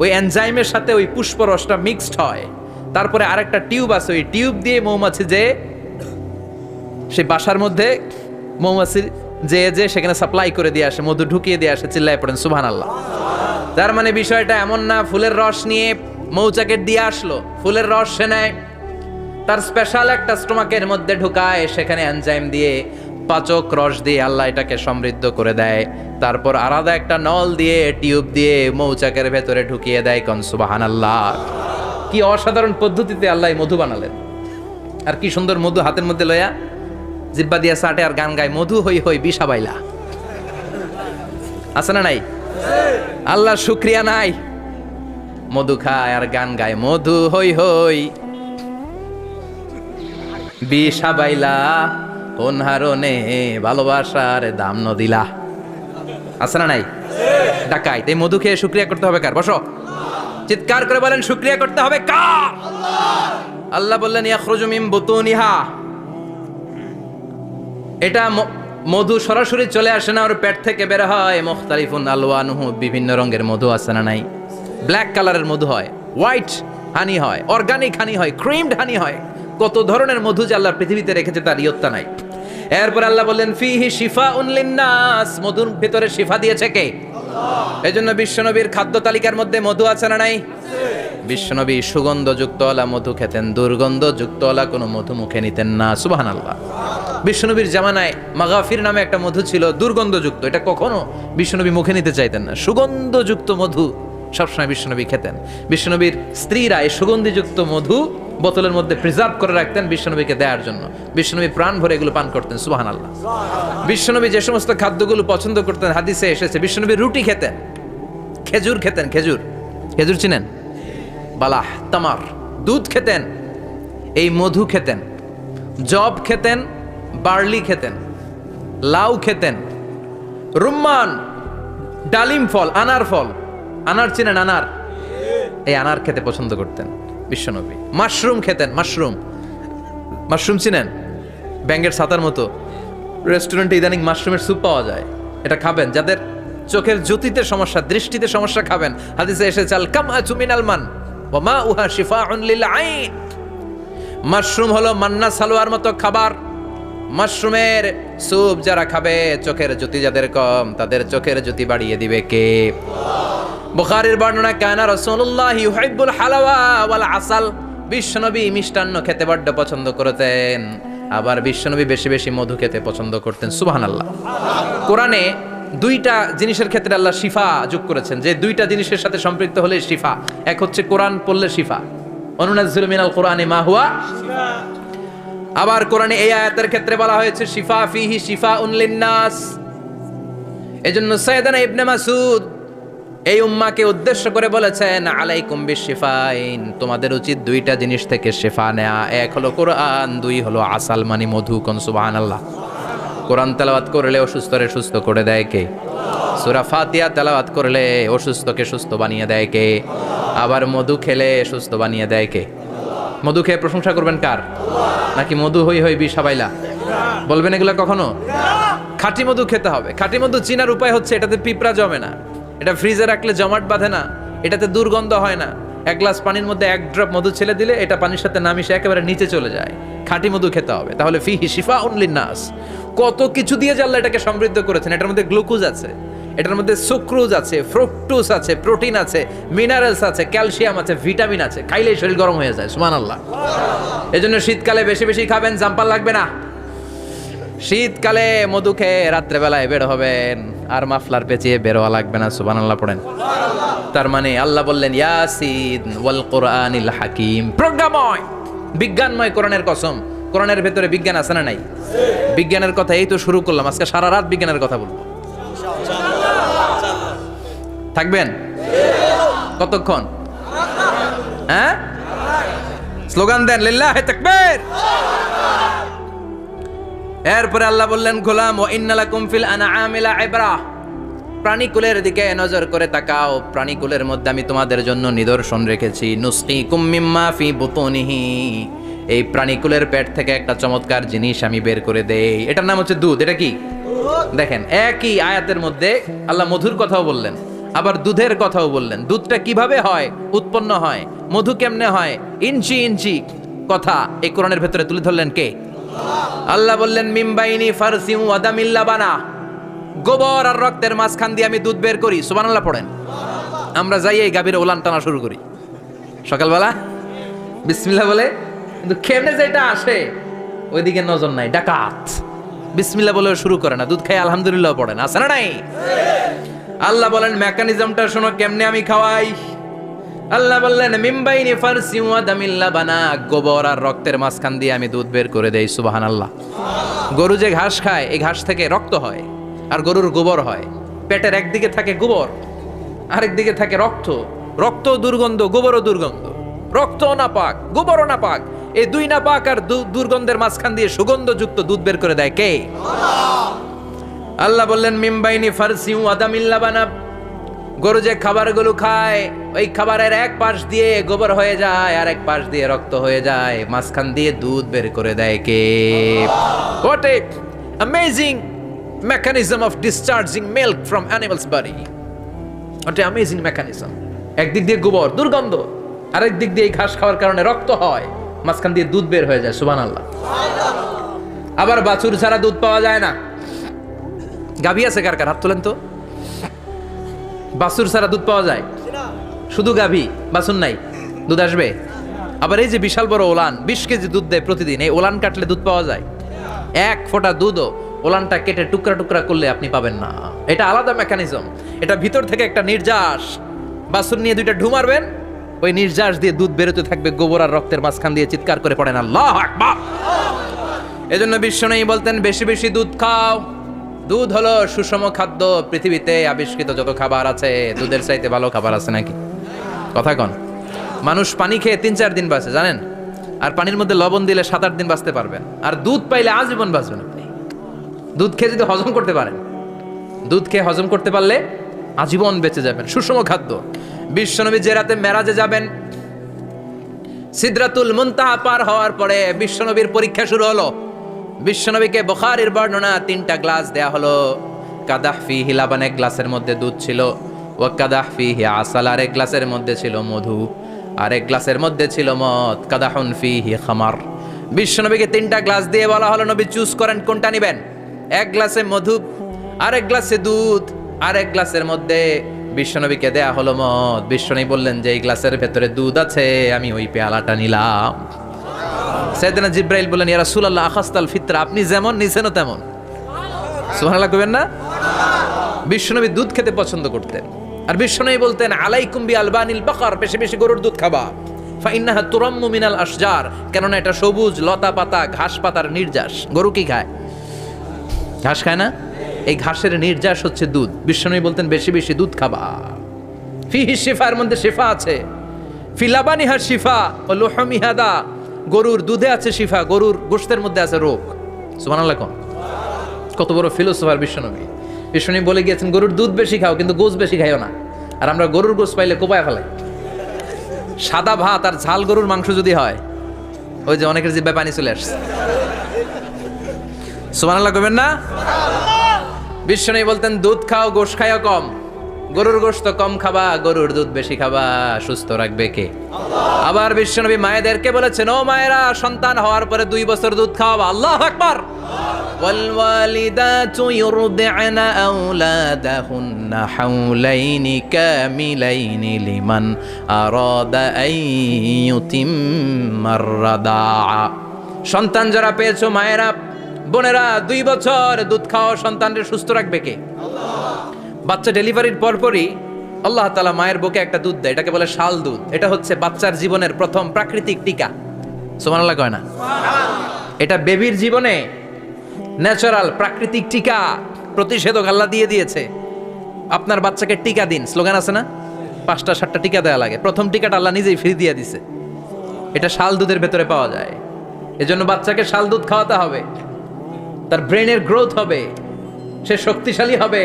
ওই এনজাইমের সাথে ওই পুষ্পরসটা মিক্সড হয়। তারপরে আরেকটা টিউব আছে, ওই টিউব দিয়ে মৌমাছি যে সেই বাসার মধ্যে মৌমাছি যে সেখানে সাপ্লাই করে দিয়ে আসে, মধু ঢুকিয়ে দিয়ে আসে। চিল্লায় পড়েন সুবহানাল্লাহ। তার মানে বিষয়টা এমন না ফুলের রস নিয়ে মৌচাকের দিয়ে আসলো, ফুলের রস সে নেয়, তার স্পেশাল একটা স্টোমাকের মধ্যে ঢুকায়, সেখানে এনজাইম দিয়ে পাচক রস দিয়ে আল্লাহ এটাকে সমৃদ্ধ করে দেয়। তারপর আলাদা একটা নল দিয়ে, টিউব দিয়ে মৌচাকের ভেতরে ঢুকিয়ে দেয়। কোন সুবহানাল্লাহ। কি অসাধারণ পদ্ধতিতে আল্লাহ মধু বানালেন। আর কি সুন্দর মধু হাতের মধ্যে লয়া জিব্বা দিয়া চাটে আর গান গায়, মধু হই হই বিষা বাইলা। আছে না নাই? আল্লাহ শুকরিয়া নাই? মধু খায় আর গান গায়, মধু হই হই বিষা বাইলা, কোন হারনে ভালোবাসার দাম ন দিলা। আছে না নাই? ডাকাইত। এই মধু খেয়ে শুকরিয়া করতে হবে কার? বসো, চিৎকার করে বলেন, শুকরিয়া করতে হবে কার? আল্লাহ বললেন, ইয়াখরুজু মিন বুতুনিহা, এটা মধু সরাসরি চলে আসে না, ওর পেট থেকে বের হয়। মুখতালিফুন আলওয়ানুহু, বিভিন্ন রঙের মধু। আছে না নাই? ব্ল্যাক কালারের মধু হয়, হোয়াইট হানি হয়, অর্গানিক হানি হয়, ক্রিমড হানি হয়। কত ধরনের মধু যে আল্লাহ পৃথিবীতে রেখেছে তার ইয়ত্তা নাই। এরপর আল্লাহ বললেন, ফিহি শিফাউন লিন্নাস, মধুর ভিতরে শিফা দিয়েছে কে? আল্লাহ। এজন্য বিশ্বনবীর খাদ্য তালিকার মধ্যে মধু আছে না নাই? বিশ্বনবী সুগন্ধযুক্তওয়ালা মধু খেতেন, দুর্গন্ধযুক্তওয়ালা কোনো মধু মুখে নিতেন না। সুবহানাল্লাহ। বিশ্বনবীর জামানায় মাগাফির নামে একটা মধু ছিল, দুর্গন্ধযুক্ত। এটা কখনো বিশ্বনবী মুখে নিতে চাইতেন না। সুগন্ধযুক্ত মধু সবসময় বিশ্বনবী খেতেন। বিশ্বনবীর স্ত্রীরা এই সুগন্ধিযুক্ত মধু বোতলের মধ্যে প্রিজার্ভ করে রাখতেন বিশ্বনবীকে দেওয়ার জন্য। বিশ্বনবী প্রাণ ভরে এগুলো পান করতেন। সুবহানাল্লাহ। বিশ্বনবী যে সমস্ত খাদ্যগুলো পছন্দ করতেন হাদিসে এসেছে, বিশ্বনবী রুটি খেতেন, খেজুর খেতেন। খেজুর, খেজুর চিনেন? বালাহ, তামার, দুধ খেতেন, এই মধু খেতেন, জব খেতেন, বার্লি খেতেন, লাউ খেতেন, রুম্মান, ডালিম ফল, আনার ফল। আনার চিনেন? আনার, এই আনার খেতে পছন্দ করতেন বিশ্বনবী। মাশরুম খেতেন, মাশরুম, মাশরুম চিনেন? ব্যাঙের ছাতার মতো। রেস্টুরেন্টে ইদানিং মাশরুমের স্যুপ পাওয়া যায়, এটা খাবেন। যাদের চোখের জ্যোতিতে সমস্যা, দৃষ্টিতে সমস্যা, খাবেন। হাদিসে এসেছে, আল কামআতু মিনাল মান ওয়া মাউহা শিফাউন লিল আইন। মাশরুম হলো মান্না সালোয়ার মতো খাবার। মাশরুমের স্যুপ যারা খাবে, চোখের জ্যোতি যাদের কম, তাদের চোখের জ্যোতি বাড়িয়ে দিবে কে? বুখারীর বর্ণনা, কানা রাসূলুল্লাহ ইউহিব্বুল হালাওয়া ওয়াল আসাল। বিশ্বনবী মিষ্টান্ন খেতে বড্ড পছন্দ করতেন, আবার বিশ্বনবী বেশি বেশি মধু খেতে পছন্দ করতেন। সুবহানাল্লাহ। কোরআনে দুইটা জিনিসের ক্ষেত্রে আল্লাহ শিফা যোগ করেছেন, যে দুইটা জিনিসের সাথে সম্পৃক্ত হলে শিফা। এক হচ্ছে কোরআন পড়লে শিফা, অনুনাজ্জিলু মিনাল কোরআনি মা হুয়া। আবার কোরআনে এই আয়াতের ক্ষেত্রে বলা হয়েছে শিফা ফিহি শিফাউন লিন্নাস। এজন্য সাইয়েদানা ইবনে মাসউদ এই উম্মাকে উদ্দেশ্য করে বলেছেন আলাইকুম বিশিফাইন, তোমাদের উচিত দুইটা জিনিস থেকে শিফা নেয়া। এক হলো কোরআন, দুই হলো আসাল মানে মধু। কোন সুবহানাল্লাহ। কোরআন তেলাওয়াত করলে অসুস্থরে সুস্থ করে দেয় কে? সূরা ফাতিহা তেলাওয়াত করলে অসুস্থকে সুস্থ বানিয়ে দেয় কে? আবার মধু খেলে সুস্থ বানিয়ে দেয় কে? মধু খেয়ে প্রশংসা করবেন কার? নাকি মধু হই হই বিষাবাইলা বলবেন এগুলো কখনো? খাঁটি মধু খেতে হবে। খাঁটি মধু চিনার উপায় হচ্ছে এটাতে পিঁপড়া জমে না, এটা ফ্রিজে রাখলে জমাট বাঁধে না, এটাতে দুর্গন্ধ হয় না। এক গ্লাস পানির মধ্যে এক ড্রপ মধু ছেলে দিলে এটা পানির সাথে না মিশে একেবারে নিচে চলে যায়। খাঁটি মধু খেতে হবে। তাহলে ফিহি শিফাউন লিন্নাস। কত কিছু দিয়ে আল্লাহ এটাকে সমৃদ্ধ করেছেন। এটার মধ্যে গ্লুকোজ আছে, এটার মধ্যে সুক্রোজ আছে, ফ্রুকটোজ আছে, প্রোটিন আছে, মিনারেলস আছে, ক্যালসিয়াম আছে, ভিটামিন আছে। খাইলেই শরীর গরম হয়ে যায়। সুবহানাল্লাহ। এজন্য শীতকালে বেশি বেশি খাবেন, জাম্পার লাগবে না। শীতকালে মধু খেয়ে রাত্রেবেলায় বের হবেন, আর মাফলার পেঁচিয়ে বেরোয়া লাগবে না। সুবহানাল্লাহ পড়েন। তার মানে আল্লাহ বললেন ইয়াসিন ওয়াল কোরআনিল হাকিম, প্রজ্ঞাময় বিজ্ঞানময় কোরআনের কসম। কোরআনের ভেতরে বিজ্ঞান আছে না নাই? বিজ্ঞানের কথা এই তো শুরু করলাম, আজকে সারা রাত বিজ্ঞানের কথা বলবো। থাকবেন কতক্ষণ? হ্যাঁ, স্লোগান দেন লিল্লাহি তাকবীর। এরপরে আল্লাহ বললেন গোলাম ওয়া ইন্নালাকুম ফিল আনআমি লাইবরা, প্রাণীকুলের দিকে নজর করে তাকাও। প্রাণীকুলের মধ্যে আমি তোমাদের জন্য নিদর্শন রেখেছি। নুসকিকুম মিম্মা ফি বুতুনিহি, এই প্রাণীকুলের পেট থেকে একটা চমৎকার জিনিস আমি বের করে দেই, এটার নাম হচ্ছে দুধ। এটা কি? দেখেন, একই আয়াতের মধ্যে আল্লাহ মধুর কথাও বললেন, আবার দুধের কথাও বললেন। দুধটা কিভাবে হয়, উৎপন্ন হয়, মধু কেমনে হয়, ইঞ্চি ইঞ্চি কথা এই কোরআনের ভেতরে তুলে ধরলেন কে? আল্লাহ বললেন মিমবাইনি ফারসিউ আদামিল লাবানা, গোবর আর রক্তের মাঝখান দিয়ে আমি দুধ বের করি। সুবহানাল্লাহ পড়েন। আমরা যাই এই গাভীর ওলান টানা শুরু করি সকালবেলা বিসমিল্লাহ বলে, কিন্তু কেমনে যেটা আসে ওইদিকে নজর নাই। ডাকাত বিসমিল্লাহ বলে শুরু করে না, দুধ খাই আলহামদুলিল্লাহ পড়ে না, আছে না নাই? আল্লাহ বলেন মেকানিজমটা শোনো কেমনে আমি খাওয়াই। আল্লাহ বললেন মিমবাইনি ফারসিউ আদামিল লাবানা, গোবর আর রক্তের মাঝখান দিয়ে আমি দুধ বের করে দেই। সুবহানাল্লাহ। গরু যে ঘাস খায়, এই ঘাস থেকে রক্ত হয় আর গরুর গোবর হয়। পেটের একদিকে থাকে গোবর, আরেক দিকে থাকে রক্ত। রক্ত দুর্গন্ধ, গোবরও দুর্গন্ধ। রক্ত না পাক, গোবরও না পাক, এই দুই না পাক আর দুর্গন্ধের মাঝখান দিয়ে সুগন্ধযুক্ত দুধ বের করে দেয় কে? আল্লাহ বললেন মিমবাইনি ফারসিউ আদামিল লাবানা, গরু যে খাবারগুলো খায় ওই খাবারের এক পাশ দিয়ে গোবর হয়ে যায় আর এক পাশ দিয়ে রক্ত হয়ে যায়, মাঝখান দিয়ে দুধ বের করে দেয় কে? What a amazing mechanism of discharging milk from animal's body. What a amazing mechanism. একদিক দিয়ে গোবর দুর্গন্ধ, আরেক দিক দিয়ে ঘাস খাওয়ার কারণে রক্ত হয়, মাঝখান দিয়ে দুধ বের হয়ে যায়। সুবহানাল্লাহ। আবার বাছুর ছাড়া দুধ পাওয়া যায় না। গাভী আছে কার কার? হাত তোলেন তো। বাছুর ছাড়া দুধ পাওয়া যায়? শুধু গাভী, বাছুর নাই, দুধ আসবে? আবার এই যে বিশাল বড় ওলান 20 কেজি দুধ দেয় প্রতিদিন, এই ওলান কাটলে দুধ পাওয়া যায়? এক ফোঁটা দুধও ওলানটা কেটে টুকরা টুকরা করলে আপনি পাবেন না। এটা আলাদা মেকানিজম। এটা ভিতর থেকে একটা নির্যাস, বাছুর নিয়ে দুইটা ঢু মারবেন, ওই নির্যাস দিয়ে দুধ বেরোতে থাকবে গোবর আর রক্তের মাঝখান দিয়ে। চিৎকার করে পড়েন আল্লাহু আকবার। এজন্য বিশ্বনবী বলতেন বেশি বেশি দুধ খাও। দুধ হলো সুষম খাদ্য। পৃথিবীতে আবিষ্কৃত যত খাবার আছে দুধের চাইতে ভালো খাবার আছে নাকি? কথা কন। মানুষ পানি খেয়ে 3-4 দিন বাঁচে জানেন, আর পানির মধ্যে লবণ দিলে 7-8 দিন বাঁচতে পারবেন। আর দুধ পাইলে আজীবন বাঁচবেন আপনি। দুধ খেয়ে যদি হজম করতে পারেন, দুধ খেয়ে হজম করতে পারলে আজীবন বেঁচে যাবেন। সুষম খাদ্য। বিশ্বনবী যে রাতে মেরাজে যাবেন, সিদরাতুল মুনতাহা পার হওয়ার পরে বিশ্বনবীর পরীক্ষা শুরু হলো। বিশ্বনবীকে বুখারীর বর্ণনা 3টা গ্লাস দেয়া হলো। কাদাহ ফিহি লাবান, এক গ্লাসের মধ্যে দুধ ছিল। ওয়া কাদাহ ফিহি আসাল, আর এক গ্লাসের মধ্যে ছিল মধু, আর এক গ্লাসের মধ্যে ছিল মদ। কাদাহুন ফিহি খামার। বিশ্বনবীকে 3টা গ্লাস দিয়ে বলা হলো নবী চুজ করেন কোনটা নেবেন। এক গ্লাসে মধু, আর এক গ্লাসে দুধ, আর এক গ্লাসের মধ্যে বিশ্বনবীকে দেয়া হলো মদ। বিশ্বনবী বললেন যে এই গ্লাসের ভেতরে দুধ আছে, আমি ওই পেয়ালাটা নিলাম। সাইয়েদনা জিব্রাইল বললেন ইয়া রাসূলুল্লাহ আখাস্তাল ফিতরা, আপনি যেমন নিছেনও তেমন। সুবহানাল্লাহ কইবেন না? বিশ্বনবী দুধ খেতে পছন্দ করতেন, আর বিশ্বনবী বলতেন আলাইকুম বি আলবানিল বাকার, বেশি বেশি গরুর দুধ খাবা, ফাইন্নাহা তুরাম্মু মিনাল আশজার, কেননা এটা সবুজ লতা পাতা ঘাস পাতার নির্যাস। গরু কি খায়? ঘাস খায় না? এই ঘাসের নির্যাস হচ্ছে দুধ। বিশ্বনবী বলতেন বেশি বেশি দুধ খাবা। ফিহি শিফা, এর মধ্যে শিফা আছে। ফি লাবানিহা শিফা ওয়া লুহুমিহা দা, গরুর দুধে আছে শিফা, গরুর গোশতের মধ্যে আছে রোগ। সুবহানাল্লাহ। কত বড় ফিলোসোফার বিশ্বনবী। বিশ্বনবী বলে গিয়েছেন গরুর দুধ বেশি খাও, কিন্তু গোশ বেশি খাইও না। আর আমরা গরুর গোশ পাইলে কোপায় ফেলাই। সাদা ভাত আর ঝাল গরুর মাংস যদি হয়, ওই যে অনেকের জিহ্বায় পানি চলে আসছে। সুবহানাল্লাহ কইবেন না? বিশ্বনবী বলতেন দুধ খাও, গোশ খাইও কম। গরুর গোশত কম খাবা, গরুর দুধ বেশি খাবা, সুস্থ রাখবে কে? আবার বিশ্বনবী মায়েদেরকে বলেছেন, ও মায়েরা, সন্তান হওয়ার পরে 2 বছর দুধ খাওয়াবা। আল্লাহু আকবার। والوالدات يرضعن أولادهن حولين كاملين لمن أراد أن يتم الرضاعة। সন্তান যারা পেয়েছো মায়েরা, বোনেরা, 2 বছর দুধ খাও, সন্তানকে সুস্থ রাখবে কে? বাচ্চা ডেলিভারির পরপরই আল্লাহ তাআলা মায়ের বুকে একটা দুধ দেয়, এটাকে বলে শাল দুধ। এটা হচ্ছে বাচ্চার জীবনের প্রথম প্রাকৃতিক টিকা। সুবহানাল্লাহ কয় না? এটা বেবির জীবনে ন্যাচারাল প্রাকৃতিক টিকা, প্রতিষেধক আল্লাহ দিয়ে দিয়েছে। আপনার বাচ্চাকে টিকা দিন, স্লোগান আছে না? 5টা 7টা টিকা দেওয়া লাগে। প্রথম টিকাটা আল্লাহ নিজেই ফ্রি দিয়ে দিছে। এটা শাল দুধের ভেতরে পাওয়া যায়। এজন্য বাচ্চাকে শাল দুধ খাওয়াতে হবে। তার ব্রেনের গ্রোথ হবে, সে শক্তিশালী হবে,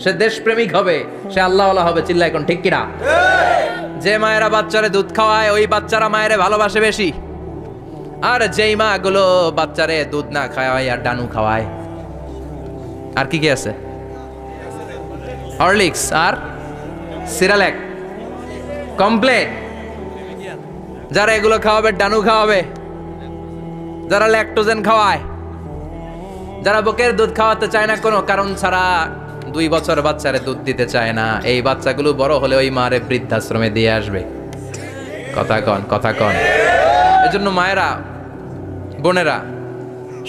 সে দেশপ্রেমিক হবে, সে আল্লাহওয়ালা হবে। চিল্লা এখন ঠিক কিনা? যে মায়েরা বাচ্চারে দুধ খাওয়ায়, ওই বাচ্চারা মায়েরে ভালোবাসে বেশি। আর যেই মা গুলো বাচ্চারে দুধ না খাওয়ায় আর ডানু খাওয়ায়, আর কি কি আছে? হরলিক্স আর সিরালেক, কমপ্লেন। যারা এগুলো খাওয়াবে, ডানু খাওয়াবে, যারা ল্যাকটোজেন খাওয়ায়, যারা বুকের দুধ খাওয়াতে চায় না কোনো কারণ ছাড়া, 2 বছর বাচ্চারে দুধ দিতে চায় না, এই বাচ্চাগুলো বড় হলে ওই মারে বৃদ্ধাশ্রমে দিয়ে আসবে। কথা কন। এজন্য মায়েরা, বোনেরা,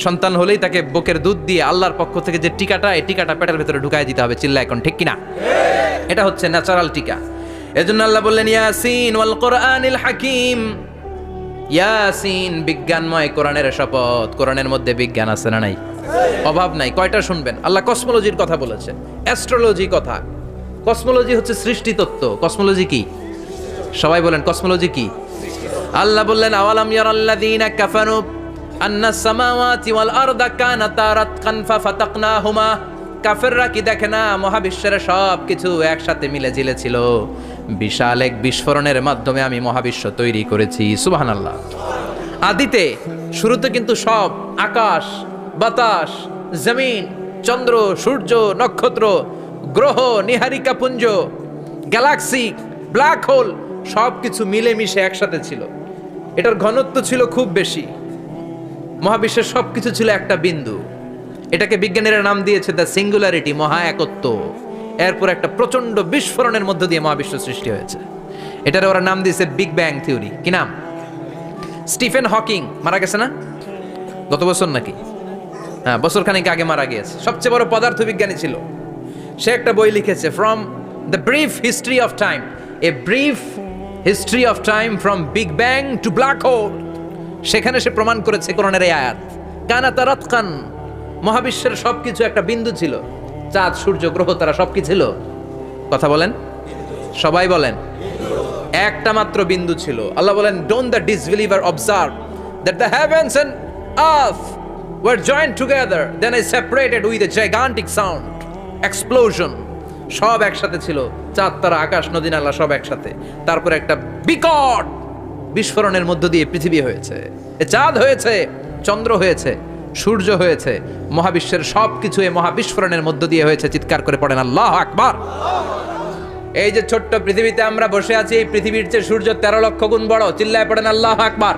সন্তান হলেই তাকে বুকের দুধ দিয়ে আল্লাহর পক্ষ থেকে যে টিকাটা, এই টিকাটা পেটের ভেতরে ঢুকাই দিতে হবে। চিল্লা এখন ঠিক কিনা? এটা হচ্ছে ন্যাচারাল টিকা। এজন্য আল্লাহ বললেন ইয়াসিন ওয়াল কোরআনিল হাকিম। ইয়াসিন, বিজ্ঞানময় কোরআনের শপথ। কোরআনের মধ্যে বিজ্ঞান আছে না নাই? অভাব নাই। কয়টা শুনবেন? আল্লাহ কসমোলজির কথা বলেছে, অ্যাস্ট্রোলজি কথা। কসমোলজি হচ্ছে সৃষ্টি তত্ত্ব। কসমোলজি কি? সবাই বলেন কসমোলজি কি? আল্লাহ বললেন আওয়ালাম ইয়ারাল্লাযীনা কাফারু আন্নাস সামাওয়াতি ওয়াল আরদা কানাতা রাতকান ফাফাতাকনাহুমা। কাফেররা কি দেখে না মহাবিশ্বের সব কিছু একসাথে মিলে ঝিলে ছিল, বিশাল এক বিস্ফোরণের মাধ্যমে আমি মহাবিশ্ব তৈরি করেছি। সুবহানাল্লাহ। আদিতে, শুরুতে কিন্তু সব আকাশ, বাতাস, জমিন, চন্দ্র, সূর্য, নক্ষত্র, গ্রহ, নিহারিকা পুঞ্জ, গ্যালাক্সি, ব্ল্যাক হোল, সবকিছু মিলেমিশে একসাথে ছিল। এটার ঘনত্ব ছিল খুব বেশি। মহাবিশ্বের সবকিছু ছিল একটা বিন্দু। এটাকে বিজ্ঞানীরা নাম দিয়েছে দ্য সিঙ্গুলারিটি, মহা একত্ব। এরপর একটা প্রচন্ড বিস্ফোরণের মধ্য দিয়ে মহাবিশ্ব সৃষ্টি হয়েছে। এটার ওরা নাম দিয়েছে বিগ ব্যাং থিওরি। কি নাম? স্টিফেন হকিং মারা গেছে না গত বছর নাকি? হ্যাঁ, বছর খানিক আগে মারা গিয়েছে। সবচেয়ে বড় পদার্থবিজ্ঞানী ছিল। সে একটা বই লিখেছে, from the brief history of time, a brief history of time from big bang two black hole. সেখানে সে প্রমাণ করেছে কোরআনের এই আয়াত, কানাতা রাতকান, মহাবিশ্বের সবকিছু একটা বিন্দু ছিল। চাঁদ, সূর্য, গ্রহ, তারা সবকিছু ছিল। কথা বলেন, সবাই বলেন। একটা মাত্র বিন্দু ছিল। আল্লাহ বলেন, don't the disbeliever observe that the heavens and earth were joined together, then I separated with a gigantic sound, explosion. সব একসাথে ছিল, চাঁদ, তারা, আকাশ, নদী, নালা সব একসাথে। তারপর একটা বিকট বিস্ফোরণের মধ্য দিয়ে পৃথিবী হয়েছে, চাঁদ হয়েছে, চন্দ্র হয়েছে, সূর্য হয়েছে, মহাবিশ্বের সবকিছু এই মহাবিস্ফোরণের মধ্য দিয়ে হয়েছে। চিৎকার করে পড়েন আল্লাহু আকবার। এই যে ছোট্ট পৃথিবীতে আমরা বসে আছি, এই পৃথিবীর চেয়ে সূর্য 13 লক্ষ গুণ বড়। চিল্লায় পড়েন আল্লাহু আকবার।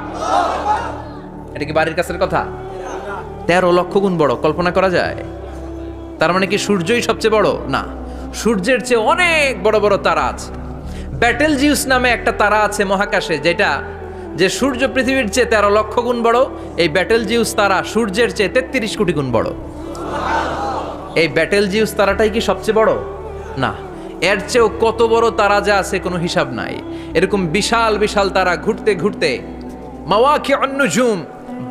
এটা কি বাড়ির কাছের কথা? 13 লক্ষ গুণ বড়, কল্পনা করা যায়? তার মানে কি সূর্যই সবচেয়ে বড়? না, সূর্যের চেয়ে অনেক বড় বড় তারা আছে। ব্যাটেল জিউস নামে একটা তারা আছে মহাকাশে, যেটা যে সূর্য পৃথিবীর চেয়ে 13 লক্ষ গুণ বড়। এই ব্যাটেল জিউস তারা সূর্যের চেয়ে 33 কোটি গুণ বড়। এই ব্যাটেল জিউস তারাটাই কি সবচেয়ে বড়? না, এর চেয়েও কত বড় তারা যা আছে কোনো হিসাব নাই। এরকম বিশাল বিশাল তারা ঘুরতে ঘুরতে মাওয়াকিউন নুজুম,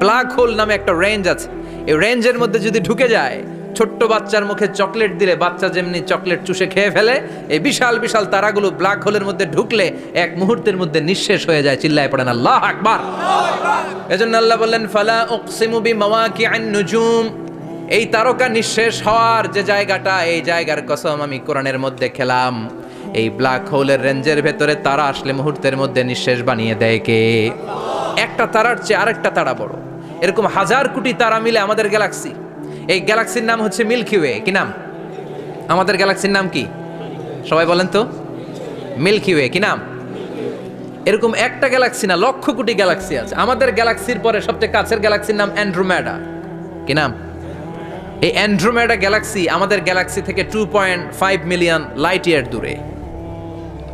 ব্ল্যাক হোল নামে একটা রেঞ্জ আছে। এই রেঞ্জের মধ্যে যদি ঢুকে যায়, ছোট্ট বাচ্চার মুখে চকলেট দিলে বাচ্চা যেমনি চকলেট চুষে খেয়ে ফেলে, এই বিশাল বিশাল তারাগুলো ব্ল্যাক হোলের মধ্যে ঢুকলে এক মুহূর্তের মধ্যে নিঃশেষ হয়ে যায়। চিল্লায় পড়েন আল্লাহু আকবার। এজন্য আল্লাহ বললেন ফালা উকসিমু বিমাওয়াকিউন নুজুম, এই তারকা নিঃশেষ হওয়ার যে জায়গাটা, এই জায়গার কসম আমি কোরআনের মধ্যে খেলাম। এই ব্ল্যাক হোলের রেঞ্জের ভেতরে তারা আসলে মুহূর্তের মধ্যে নিঃশেষ বানিয়ে দেয় কে? একটা তারার চেয়ে আরেকটা তারা বড়। এরকম হাজার কোটি তারা মিলে আমাদের গ্যালাক্সি। এই গ্যালাক্সির নাম হচ্ছে মিল্কি ওয়ে। কি নাম? আমাদের গ্যালাক্সির নাম কি? সবাই বলেন তো। Milky way. কি নাম? এরকম একটা গ্যালাক্সি না, লক্ষ কোটি গ্যালাক্সি আছে। আমাদের গ্যালাক্সির পরে সবচেয়ে কাছের গ্যালাক্সির নাম অ্যান্ড্রোমেডা। কি নাম? এই অ্যান্ড্রোমেডা গ্যালাক্সি আমাদের গ্যালাক্সি থেকে 2.5 মিলিয়ন লাইট ইয়ার দূরে,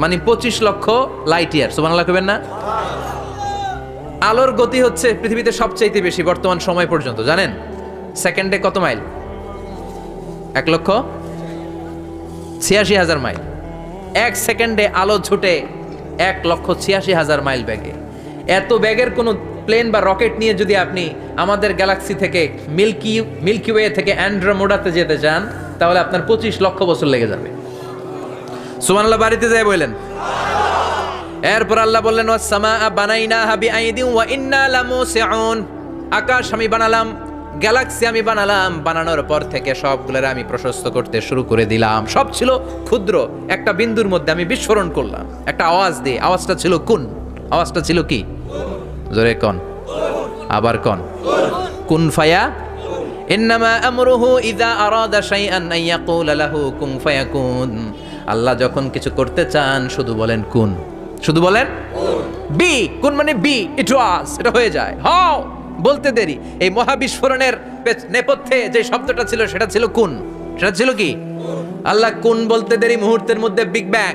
মানে 25 লক্ষ লাইট ইয়ার। সুবহানাল্লাহ কইবেন না? আলোর গতি হচ্ছে পৃথিবীতে সবচাইতে বেশি বর্তমান সময় পর্যন্ত, জানেন? সেকেন্ডে কত মাইল? 1,86,000 মাইল। এক সেকেন্ডে আলো ছুটে 1,86,000 মাইল বেগে। এত বেগের কোনো প্লেন বা রকেট নিয়ে যদি আপনি আমাদের গ্যালাক্সি থেকে মিল্কি ওয়ে থেকে অ্যান্ড্রোমেডাতে যেতে চান, তাহলে আপনার 25 লক্ষ বছর লেগে যাবে। সুবহানাল্লাহ বাড়িতে যায় বলেন। এরপর আল্লাহ বললেন ওয়াস সামাআ বানাইনাহা বিআইদিন ওয়া ইন্না লামুসিউন, আকাশ আমি বানালাম, গ্যালাক্সি আমি বানালাম, বানানোর পর থেকে সবগুলোর আমি প্রশস্ত করতে শুরু করে দিলাম। সব ছিল ক্ষুদ্র, একটা বিন্দুর মধ্যে আমি বিস্ফোরণ করলাম একটা আওয়াজ দিয়ে। আওয়াজটা ছিল কুন। আওয়াজটা ছিল কি? জোরে কোন, আবার কোন। কুন ফায়া ইন্নামা আমরুহু ইযা আরাদা শাইআন আন ইয়াকুলা লাহু কুন ফায়াকুন। আল্লাহ যখন কিছু করতে চান শুধু বলেন কুন, শুধু বলেন বি। কুন মানে বি, ইট ওয়াজ, এটা হয়ে যায়। হাও বলতে দেরি। এই মহাবিস্ফোরণের নেপথ্যে যে শব্দটা ছিল সেটা ছিল কুন। সেটা ছিল কি? আল্লাহ কুন বলতে দেরি, মুহূর্তের মধ্যে বিগ ব্যাং,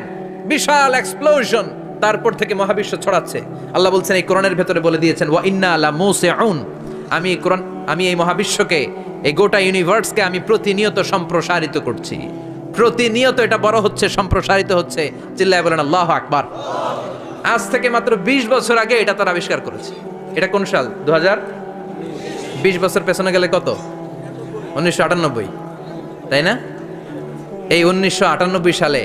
বিশাল এক্সপ্লোশন, তারপর থেকে মহাবিশ্ব ছড়াচ্ছে। আল্লাহ বলছেন এই কোরআনের ভেতরে বলে দিয়েছেন ওয়া ইন্না লামুসিউন, আমি এই মহাবিশ্বকে, এই গোটা ইউনিভার্সকে আমি প্রতিনিয়ত সম্প্রসারিত করছি। প্রতিনিয়ত এটা বড় হচ্ছে, সম্প্রসারিত হচ্ছে। চিল্লায় বলেন আল্লাহু আকবার। আজ থেকে মাত্র 20 বছর আগে এটা তারা আবিষ্কার করেছে। এটা কোন সাল? 2020 বছর পেছনে গেলে কত? 1998, তাই না? এই 1998 সালে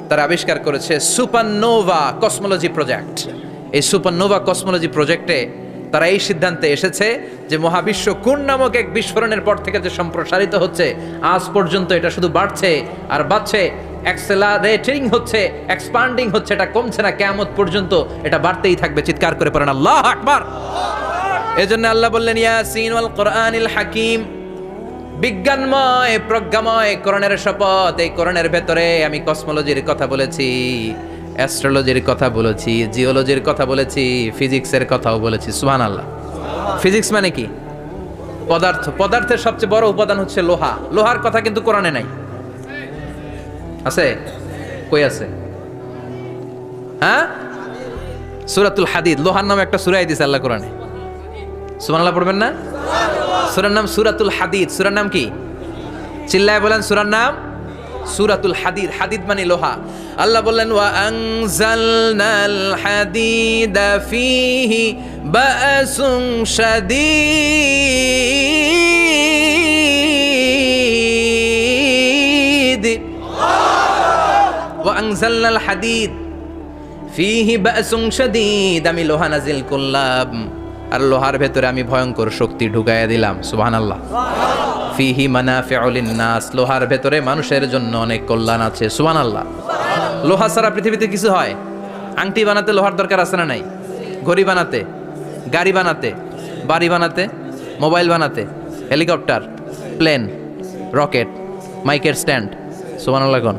তারা আবিষ্কার করেছে সুপারনোভা কসমোলজি প্রজেক্ট। এই সুপারনোভা কসমোলজি প্রজেক্টে তারা এই সিদ্ধান্তে এসেছে যে মহাবিশ্ব কোন নামক এক বিস্ফোরণের পর থেকে যে সম্প্রসারিত হচ্ছে, আজ পর্যন্ত এটা শুধু বাড়ছে আর বাড়ছে, অ্যাক্সেলারেটিং হচ্ছে, এক্সপান্ডিং হচ্ছে, এটা কমছে না। কিয়ামত পর্যন্ত এটা বাড়তেই থাকবে। চিৎকার করে পড়েন আল্লাহু আকবার। এজন্য আল্লাহ বললেন ইয়াসিন ওয়াল কোরআনিল হাকিম, বিজ্ঞানময় প্রজ্ঞাময় কোরআনের শপথ। এই কোরআনের ভেতরে আমি কসমোলজির কথা বলেছি, অ্যাস্ট্রোলজির কথা বলেছি, জিওলজির কথা বলেছি, ফিজিক্সের কথাও বলেছি। সুবহানাল্লাহ। ফিজিক্স মানে কি? পদার্থ। পদার্থের সবচেয়ে বড় উপাদান হচ্ছে লোহা। লোহার কথা কিন্তু কোরআনে নাই। আছে? কই আছে? হ্যাঁ, সূরাতুল হাদিদ, লোহার নামে একটা সূরা দিয়েছে আল্লাহ কোরআনে। সুবহানাল্লাহ পড়বেন না? সূরার নাম সূরাতুল হাদিদ। সূরার নাম কি? চিল্লায় বলেন সূরার নাম সূরাতুল হাদিদ। হাদিদ মানে লোহা। আল্লাহ বললেন ওয়া আনজালনাল হাদিদা ফীহি বা'সুন শাদীদ। ওয়া আনজালনাল হাদিদ ফীহি বা'সুন শাদীদ, আমি লোহা নাজিল করলাম আর লোহার ভেতরে আমি ভয়ঙ্কর শক্তি ঢুকাইয়া দিলাম। সুবহানাল্লাহ। ফিহি মানাফিউ লিন-নাস, লোহার ভেতরে মানুষের জন্য অনেক কল্যাণ আছে। সুবহানাল্লাহ। লোহা ছাড়া পৃথিবীতে কিছু হয়? আংটি বানাতে লোহার দরকার আছে না নাই? ঘড়ি বানাতে, গাড়ি বানাতে, বাড়ি বানাতে, মোবাইল বানাতে, হেলিকপ্টার, প্লেন, রকেট, মাইকের স্ট্যান্ড। সুবহানাল্লাহ কোন?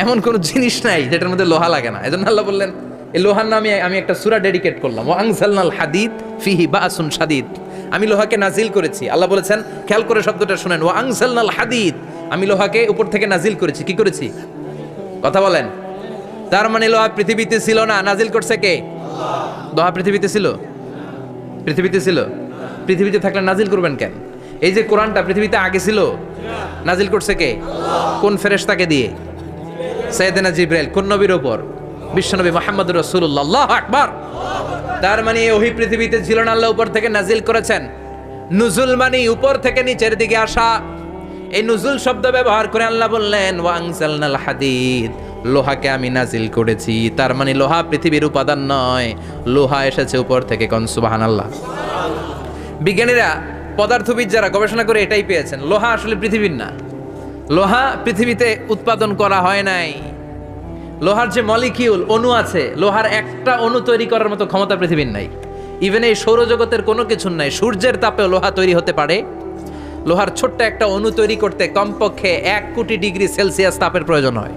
এমন কোন জিনিস নাই যেটার মধ্যে লোহা লাগে না। এজন্য আল্লাহ বললেন এই লোহার নামে আমি একটা সূরা ডেডিকেট করলাম, ওয়া আনজালনাল হাদিদ ফিহি বা'সুন শাদীদ। আমি লোহাকে নাজিল করেছি। আল্লাহ বলেছেন, খেয়াল করে শব্দটা শুনেন, ওয়া আনজালনাল হাদিদ, আমি লোহাকে উপর থেকে নাজিল করেছি। কি করেছি? কথা বলেন। তার মানে লোহা পৃথিবীতে ছিল না, নাজিল করছে কে? লোহা পৃথিবীতে ছিল? পৃথিবীতে ছিল। পৃথিবীতে থাকলে নাজিল করবেন কেন? এই যে কোরআনটা পৃথিবীতে আগে ছিল, নাজিল করছে কে? কোন ফেরেশতাকে দিয়ে? সাইয়েদনা জিবরাইল। কোন নবীর উপর? বিশ্বনবী মুহাম্মদুর রাসূলুল্লাহ। আল্লাহু আকবার। তার মানে ওহি পৃথিবীতে ছিল না, আল্লাহ উপর থেকে নাজিল করেছেন। নুজুল মানে উপর থেকে নিচের দিকে আসা। এই নুজুল শব্দ ব্যবহার করে আল্লাহ বললেন ওয়া আনজালনাল হাদিদ, লোহাকে আমি নাজিল করেছি। তার মানে লোহা পৃথিবীর উপাদান নয়, লোহা এসেছে উপর থেকে। কোন সুবহানাল্লাহ। বিজ্ঞানীরা, পদার্থবিদ যারা গবেষণা করে এটাই পেয়েছেন, লোহা আসলে পৃথিবীর না। লোহা পৃথিবীতে উৎপাদন করা হয় নাই। লোহার যে মলিকিউল, অণু আছে, লোহার একটা অণু তৈরি করার মতো ক্ষমতা পৃথিবীর নাই। ইভেন এই সৌরজগতের কোনো কিছু নাই। সূর্যের তাপেও লোহা তৈরি হতে পারে? লোহার ছোট্ট একটা অণু তৈরি করতে কমপক্ষে 1 কোটি ডিগ্রি সেলসিয়াস তাপের প্রয়োজন হয়।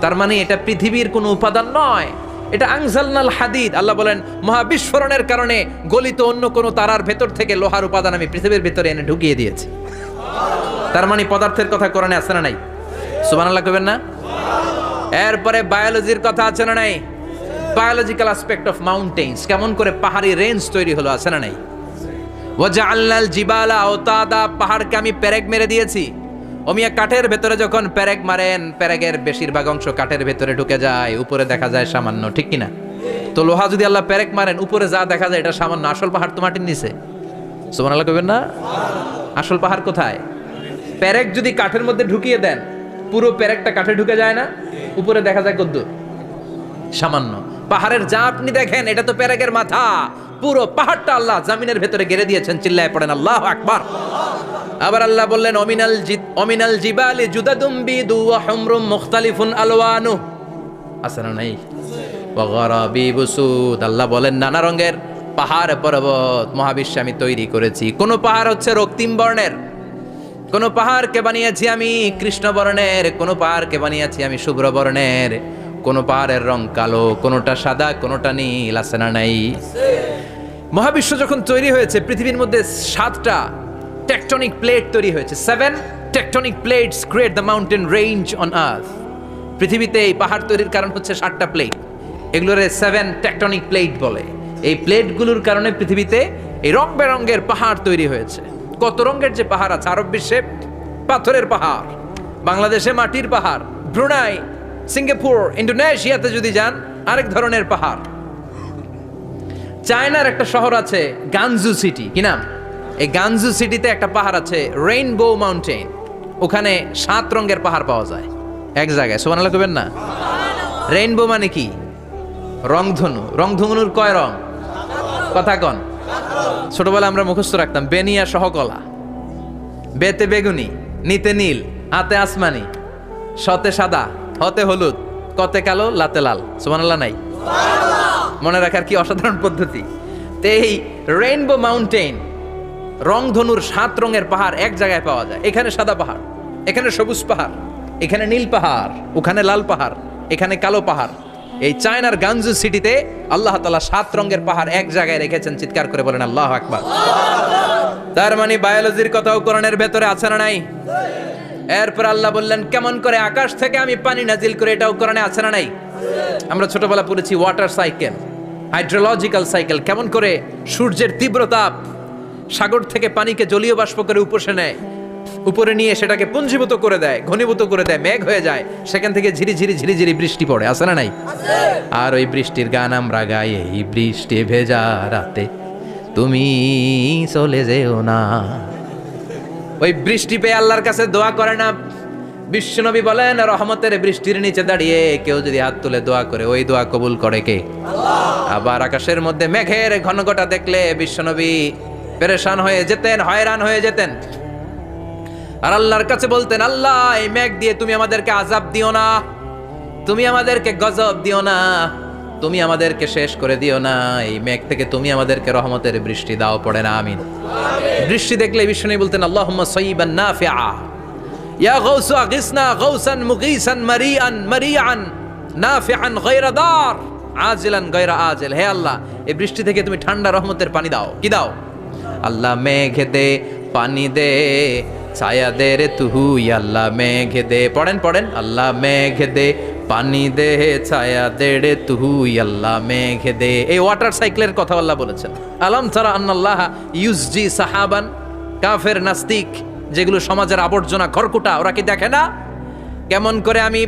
তার মানে এটা পৃথিবীর কোনো উপাদান নয়, এটা আনজালনাল হাদিদ। আল্লাহ বলেন মহাবিস্ফোরণের কারণে গলিত অন্য কোনো তারার ভেতর থেকে লোহার উপাদান আমি পৃথিবীর ভিতরে এনে ঢুকিয়ে দিয়েছি। তার মানে পদার্থের কথা কোরআনে আছে না নাই? সুবহানাল্লাহ কইবেন না? এরপরে বায়োলজির কথা আছে না নাই? বায়োলজিক্যাল অ্যাসপেক্ট অফ মাউন্টেন্স, কেমন করে পাহাড়ি রেঞ্জ তৈরি হলো, আছে না নাই? ওয়াজআলনাল জিবালা আওতাদা, পাহাড়কে আমি পেরেক মেরে দিয়েছি। ওমিয়া কাঠের ভেতরে যখন পেরেক মারেন, পেরেকের বেশিরভাগ অংশ কাঠের ভেতরে ঢুকে যায়, উপরে দেখা যায় সামান্য, ঠিক কিনা? তো লোহা যদি আল্লাহ পেরেক মারেন, উপরে যা দেখা যায় এটা সামান্য, আসল পাহাড় তো মাটির নিচে। সুবহানাল্লাহ কইবেন না? আসল পাহাড় কোথায়? পেরেক যদি কাঠের মধ্যে ঢুকিয়ে দেন, পুরো পেরেকটা কাঠে ঢুকে যায় না, উপরে দেখা যায় কদ্দুর? সামান্য। পাহাড়ের যা আপনি দেখেন এটা তো পেরেকের মাথা, পুরো পাহাড়টা আল্লাহ জামিনের ভেতরে গেড়ে দিয়েছেন। চিল্লায় পড়েন আল্লাহু আকবার। আবার আল্লাহ বললেন অমিনাল জিবালি জুদাদুম বিদু ওয়া হুমরুম মুখতালিফুন আলওয়ানু, আছে না নাই? ওয়া গারাবিবু সুদ, আল্লাহ বলেন নানা রঙের পাহাড় পর্বত মহাবিশ্বে আমি তৈরি করেছি। কোন পাহাড় হচ্ছে রক্তিম বর্ণের, কোন পাহাড়কে বানিয়েছি আমি কৃষ্ণ বর্ণের, কোন পাহাড়কে বানিয়েছি আমি শুভ্র বর্ণের, কোন পাহাড়ের রং কালো, কোনটা সাদা, কোনটা নীল, আছে না নাই? মহাবিশ্ব যখন তৈরি হয়েছে, পৃথিবীর মধ্যে 7টা টেকটনিক প্লেট তৈরি হয়েছে। 7 tectonic plates create the mountain range on earth. পৃথিবীতে এই পাহাড় তৈরির কারণ হচ্ছে 7টা প্লেট, এগুলোরে 7 টেকটনিক প্লেট বলে। এই প্লেটগুলোর কারণে পৃথিবীতে এই রং বেরঙের পাহাড় তৈরি হয়েছে। কত রঙের যে পাহাড় আছে, আরব বিশ্বে পাথরের পাহাড়, বাংলাদেশে মাটির পাহাড়, ব্রুনাই, সিঙ্গাপুর, ইন্দোনেশিয়াতে যদি যান আরেক ধরনের পাহাড়। চায়নার একটা শহর আছে গানজু সিটি, কি নাম? এই গানজু সিটিতে একটা পাহাড় আছে রেইনবো মাউন্টেন, ওখানে 7 রঙের পাহাড় পাওয়া যায় এক জায়গায়। সুবহানাল্লাহ কইবেন না? রেইনবো মানে কি? রংধনু। রংধনুর কয় রং? কথা কন। ছোটবেলা আমরা মুখস্থ রাখতাম বেনিয়া সহকলা। বেতে বেগুনি, নিতে নীল, হাতে আসমানি, শতে সাদা, হতে হলুদ, কতে কালো, লাতে লাল। সুবহানাল্লাহ নাই? মনে রাখার কি অসাধারণ পদ্ধতি। তো এই রেইনবো মাউন্টেন, রংধনুর 7 রঙের পাহাড় এক জায়গায় পাওয়া যায়। এখানে সাদা পাহাড়, এখানে সবুজ পাহাড়, এখানে নীল পাহাড়, ওখানে লাল পাহাড়, এখানে কালো পাহাড়। এই চায়নার গানজু সিটিতে আল্লাহ তাআলা 7 রঙের পাহাড় এক জায়গায় রেখেছেন। চিৎকার করে বলেন আল্লাহু আকবার। তার মানে বায়োলজির কথাও কোরআনের ভেতরে আছে না নাই? এরপর আল্লাহ বললেন কেমন করে আকাশ থেকে আমি পানি নাজিল করে, এটাও কোরআনে আছে না নাই? আমরা ছোটবেলা পড়েছি ওয়াটার সাইকেল, হাইড্রোলজিক্যাল সাইকেল, কেমন করে সূর্যের তীব্র তাপ সাগর থেকে পানিকে জলীয় বাষ্প করে উপসে নেয়, উপরে নিয়ে সেটাকে পুঞ্জীভূত করে দেয়, ঘনীভূত করে দেয়, মেঘ হয়ে যায়, সেখান থেকে ঝিরি ঝিরি বৃষ্টি পড়ে, আছে না নাই? আর ওই বৃষ্টির গান আমরা গাই, এই বৃষ্টি ভেজা রাতে তুমি চলে যেও না। ওই বৃষ্টি পেয়ে আল্লাহর কাছে দোয়া করে না? বিশ্বনবী বলেন রহমতের বৃষ্টির নিচে দাঁড়িয়ে কেউ যদি হাত তুলে দোয়া করে, ওই দোয়া কবুল করে কে? আবার আকাশের মধ্যে মেঘের ঘনঘটা দেখলে বিশ্বনবী পেরেশান হয়ে যেতেন, হয়রান হয়ে যেতেন, আর আল্লাহর কাছে বলতেন আল্লাহ এই মেঘ দিয়ে তুমি আমাদেরকে আযাব দিও না, তুমি আমাদেরকে গজব দিও না, তুমি আমাদেরকে শেষ করে দিও না, এই মেঘ থেকে তুমি আমাদেরকে রহমতের বৃষ্টি দাও। পড়ে না আমিন। বৃষ্টি দেখলে বিশ্বনবী বলতেন আল্লাহুম্মা সাইয়িবান নাফিআ, ইয়া গাউসু আগিসনা গাউসান মুগীসান মারিআন মারিআন নাফিআন গায়রা দার আজিলান গায়রা আজিল। হে আল্লাহ এই বৃষ্টি থেকে তুমি ঠান্ডা রহমতের পানি দাও। কি দাও? আল্লাহ মেঘ দে, পানি দে, ছায়া দে রে তুহু, আল্লাহ মেঘ দে। পড়েন আল্লাহ মেঘ দে, পানি দে, ছায়া দে রে তুহু, আল্লাহ মেঘ দে। এই ওয়াটার সাইকেলের কথা আল্লাহ বলেছেন। আলম তারা আন্নাল্লাহ ইউসজি সাহাবান, কাফের নাস্তিক, যেগুলো সমাজের আবর্জনা খড়কুটা, ওরা কি দেখে না কেমন করে আমি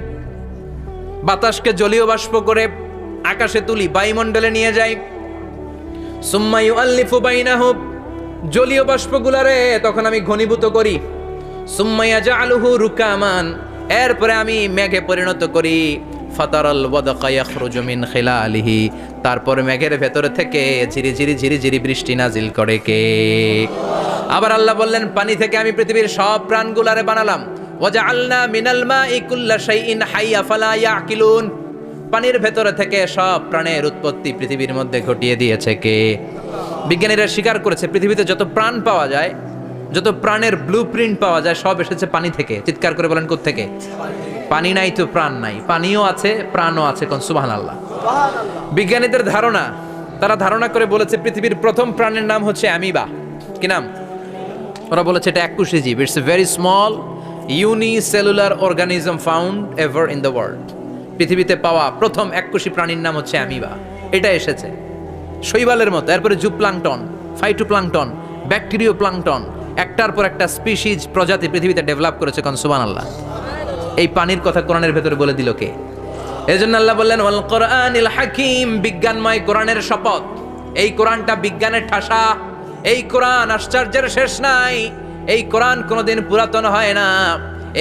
বাতাসকে জলীয় বাষ্প করে আকাশে তুলি, বায়ুমণ্ডলে নিয়ে যাই। সুম্মা ইউআল্লিফু বাইনাহুম, জলীয় বাষ্পগুলারে তখন আমি ঘনীভূত করি। সুম্মা ইয়াজআলুহু রুকামান, এরপরে আমি মেঘে পরিণত করি। ফাতারাল ওয়াদকা ইয়াখরুজু মিন খিলালিহি, তারপরে মেঘের ভেতর থেকে ঝিরিঝিরি ঝিরিঝিরি বৃষ্টি নাজিল করে কে? আবার আল্লাহ বললেন, পানি থেকে আমি পৃথিবীর সব প্রাণগুলারে বানালাম। ওয়াজআলনা মিনাল মাই কুল্লা শাইইন হাইয়া ফালা ইয়াকিলুন, পানির ভেতরে থেকে সব প্রাণের উৎপত্তি পৃথিবীর মধ্যে ঘটিয়ে দিয়েছে কে? বিজ্ঞানীরা স্বীকার করেছে পৃথিবীতে যত প্রাণ পাওয়া যায়, যত প্রাণের ব্লুপ্রিন্ট পাওয়া যায়, সব এসেছে পানি থেকে। চিৎকার করে বলেন, কোত্থেকে? পানি নাই তো প্রাণ নাই, পানিও আছে প্রাণও আছে। কোন সুবহানাল্লাহ। বিজ্ঞানীদের ধারণা, তারা ধারণা করে বলেছে পৃথিবীর প্রথম প্রাণের নাম হচ্ছে অ্যামিবা। কি নাম? ওরা বলেছে এটা এককোষী জীব। It's a very small unicellular organism found ever in the world. পৃথিবীতে পাওয়া প্রথম এককোষী প্রাণীর নাম হচ্ছে অ্যামিবা। এটা এসেছে শৈবালের মতো, এরপরে জুপ্লাংটন, ফাইটোপ্লাংটন, ব্যাকটেরিও প্লাংটন, একটার পর একটা স্পিসিজ প্রজাতি পৃথিবীতে ডেভেলপ করেছে। কোন সুবহানাল্লাহ। এই পানির কথা কোরআনের ভেতরে বলে দিল কে? এজন্য আল্লাহ বললেন ওয়াল কোরআনিল হাকিম, বিজ্ঞানময় কোরআনের শপথ। এই কোরআনটা বিজ্ঞানের ঠাসা, এই কোরআন আশ্চর্যের শেষ নাই, এই কোরআন কোনোদিন পুরাতন হয় না।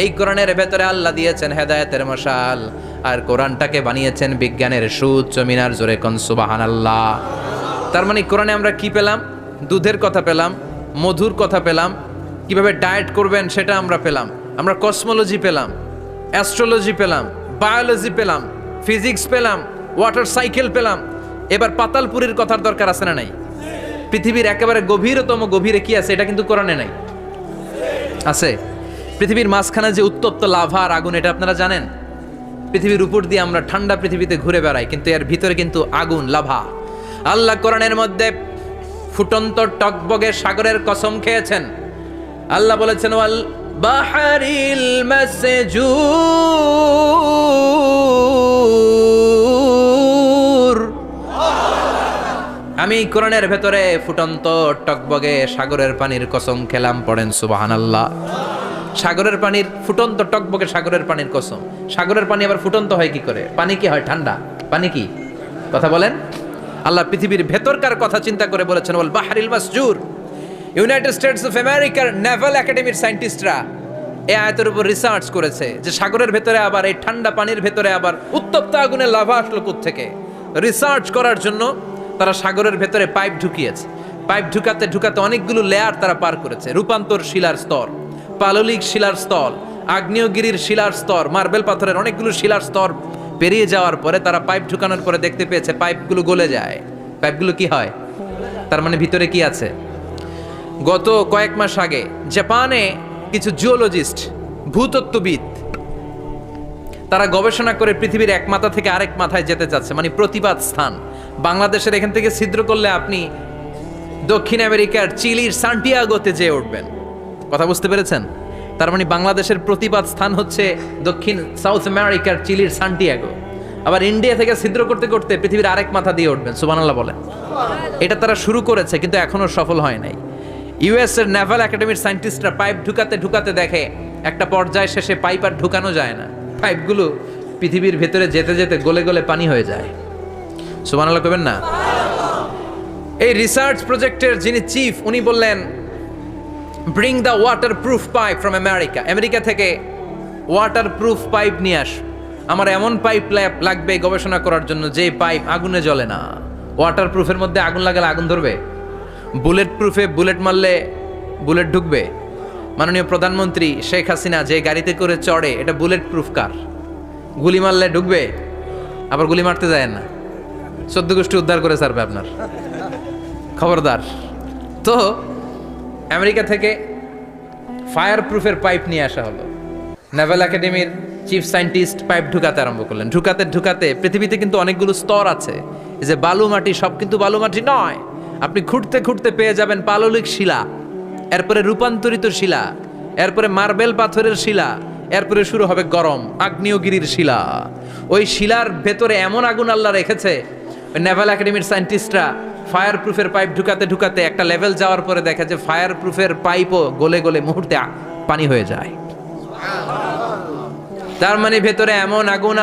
এই কোরআনের ভেতরে আল্লাহ দিয়েছেন হেদায়েতের মশাল, আর কোরআনটাকে বানিয়েছেন বিজ্ঞানের সুউচ্চ মিনার। জোরে কোন সুবহানাল্লাহ। তার মানে কোরআনে আমরা কি পেলাম? দুধের কথা পেলাম, মধুর কথা পেলাম, কিভাবে ডায়েট করবেন সেটা আমরা পেলাম, আমরা কসমোলজি পেলাম, অ্যাস্ট্রোলজি পেলাম, বায়োলজি পেলাম, ফিজিক্স পেলাম, ওয়াটার সাইকেল পেলাম। এবার পাতালপুরীর কথার দরকার আছে না নাই? পৃথিবীর একেবারে গভীরতম গভীরে কি আছে? এটা কিন্তু কোরআনে নাই, আছে। পৃথিবীর মাঝখানে যে উত্তপ্ত লাভা আর আগুন, এটা আপনারা জানেন? পৃথিবীর উপর দিয়ে আমরা ঠান্ডা পৃথিবীতে ঘুরে বেড়াই, কিন্তু এর ভিতরে কিন্তু আগুন, লাভা। আল্লাহ কোরআনের মধ্যে ফুটন্ত টকবগে সাগরের কসম খেয়েছেন। আল্লাহ বলেছেন ওয়াল বাহরিল মাসজুর, আমি কোরআনের ভেতরে ফুটন্ত টকবগে সাগরের পানির কসম খেলাম। পড়েন সুবহানাল্লাহ। সাগরের পানির ফুটন্ত টকবগে সাগরের পানির কসম। সাগরের পানি আবার ফুটন্ত হয় কি করে? পানি কি হয় ঠান্ডা? পানি কি? কথা বলেন। আল্লাহ পৃথিবীর ভেতরকার কথা চিন্তা করে বলেছেন ওয়াল বাহরিল মাসজুর। ইউনাইটেড স্টেটস অফ আমেরিকার নেভাল একাডেমির সায়েন্টিস্টরা এই আয়াতের উপর রিসার্চ করেছে যে সাগরের ভেতরে আবার এই ঠান্ডা পানির ভেতরে আবার উত্তপ্ত আগুনের লাভা আসলো কোত্থেকে। রিসার্চ করার জন্য তারা সাগরের ভেতরে পাইপ ঢুকিয়েছে। পাইপ ঢুকাতে ঢুকাতে অনেকগুলো লেয়ার তারা পার করেছে। রূপান্তর শিলার স্তর, পাললিক শিলার স্তর, আগ্নেয়গিরির শিলার স্তর, মার্বেল পাথরের অনেকগুলো শিলার স্তর পেরিয়ে যাওয়ার পরে তারা পাইপ ঢুকানোর পরে দেখতে পেয়েছে পাইপগুলো গলে যায়। পাইপগুলো কি হয়? তার মানে ভিতরে কি আছে? গত কয়েক মাস আগে জাপানে কিছু জিওলজিস্ট, ভূতত্ত্ববিদ, তারা গবেষণা করে পৃথিবীর এক মাথা থেকে আরেক মাথায় যেতে চাচ্ছে, মানে প্রতিবাদ স্থান। বাংলাদেশের এখান থেকে ছিদ্র করলে আপনি দক্ষিণ আমেরিকার চিলির সান্টিয়াগোতে যেয়ে উঠবেন। কথা বুঝতে পেরেছেন? তার মানে বাংলাদেশের প্রতিবাদ স্থান হচ্ছে দক্ষিণ সাউথ আমেরিকার চিলির সান্টিয়াগো। আবার ইন্ডিয়া থেকে ছিদ্র করতে করতে পৃথিবীর আরেক মাথা দিয়ে উঠবেন। সুবহানাল্লাহ বলেন। এটা তারা শুরু করেছে, কিন্তু এখনো সফল হয় নাই। ইউএস এর নেভাল একাডেমির সায়েন্টিস্টরা পাইপ ঢুকাতে ঢুকাতে দেখে একটা পর্যায় শেষে পাইপ আর ঢুকানো যায় না। পাইপগুলো পৃথিবীর ভেতরে যেতে যেতে গলে গলে পানি হয়ে যায়। সুবহানাল্লাহ কইবেন না? এই রিসার্চ প্রজেক্টের যিনি চিফ, উনি বললেন bring the water proof pipe from America. America থেকে ওয়াটার প্রুফ পাইপ নিয়ে আস। আমার এমন পাইপ লাগবে গবেষণা করার জন্য যে পাইপ আগুনে জ্বলে না। ওয়াটার প্রুফের মধ্যে আগুন লাগালে আগুন ধরবে? বুলেট প্রুফে বুলেট মারলে বুলেট ঢুকবে? মাননীয় প্রধানমন্ত্রী শেখ হাসিনা যে গাড়িতে করে চড়ে, এটা বুলেট প্রুফ কার? গুলি মারলে ঢুকবে? আবার গুলি মারতে যায় না, 14 গোষ্ঠী উদ্ধার করে ছাড়বে আপনার, খবরদার। তো আমেরিকা থেকে ফায়ার প্রুফের পাইপ নিয়ে আসা হলো। নেভাল একাডেমির চিফ সায়েন্টিস্ট পাইপ ঢুকাতে আরম্ভ করলেন। ঢুকাতে ঢুকাতে পৃথিবীতে কিন্তু অনেকগুলো স্তর আছে। এই যে বালু মাটি, সব কিন্তু বালু মাটি নয়। আপনি খুঁড়তে খুঁড়তে পেয়ে যাবেন পাললিক শিলা, এরপরে রূপান্তরিত শিলা, এরপরে মার্বেল পাথরের শিলা, এরপরে শুরু হবে গরম আগ্নেয়গিরির শিলা। ওই শিলার ভেতরে এমন আগুন আল্লাহ রেখেছে, ওই নেভাল একাডেমির সায়েন্টিস্টরা ফায়ার প্রুফের পাইপ ঢুকাতে ঢুকাতে একটা লেভেল যাওয়ার পরে দেখা যায় ফায়ার প্রুফের পাইপও গলে গলে মুহূর্তে পানি হয়ে যায়। তার মানে ভেতরে এমন আগুন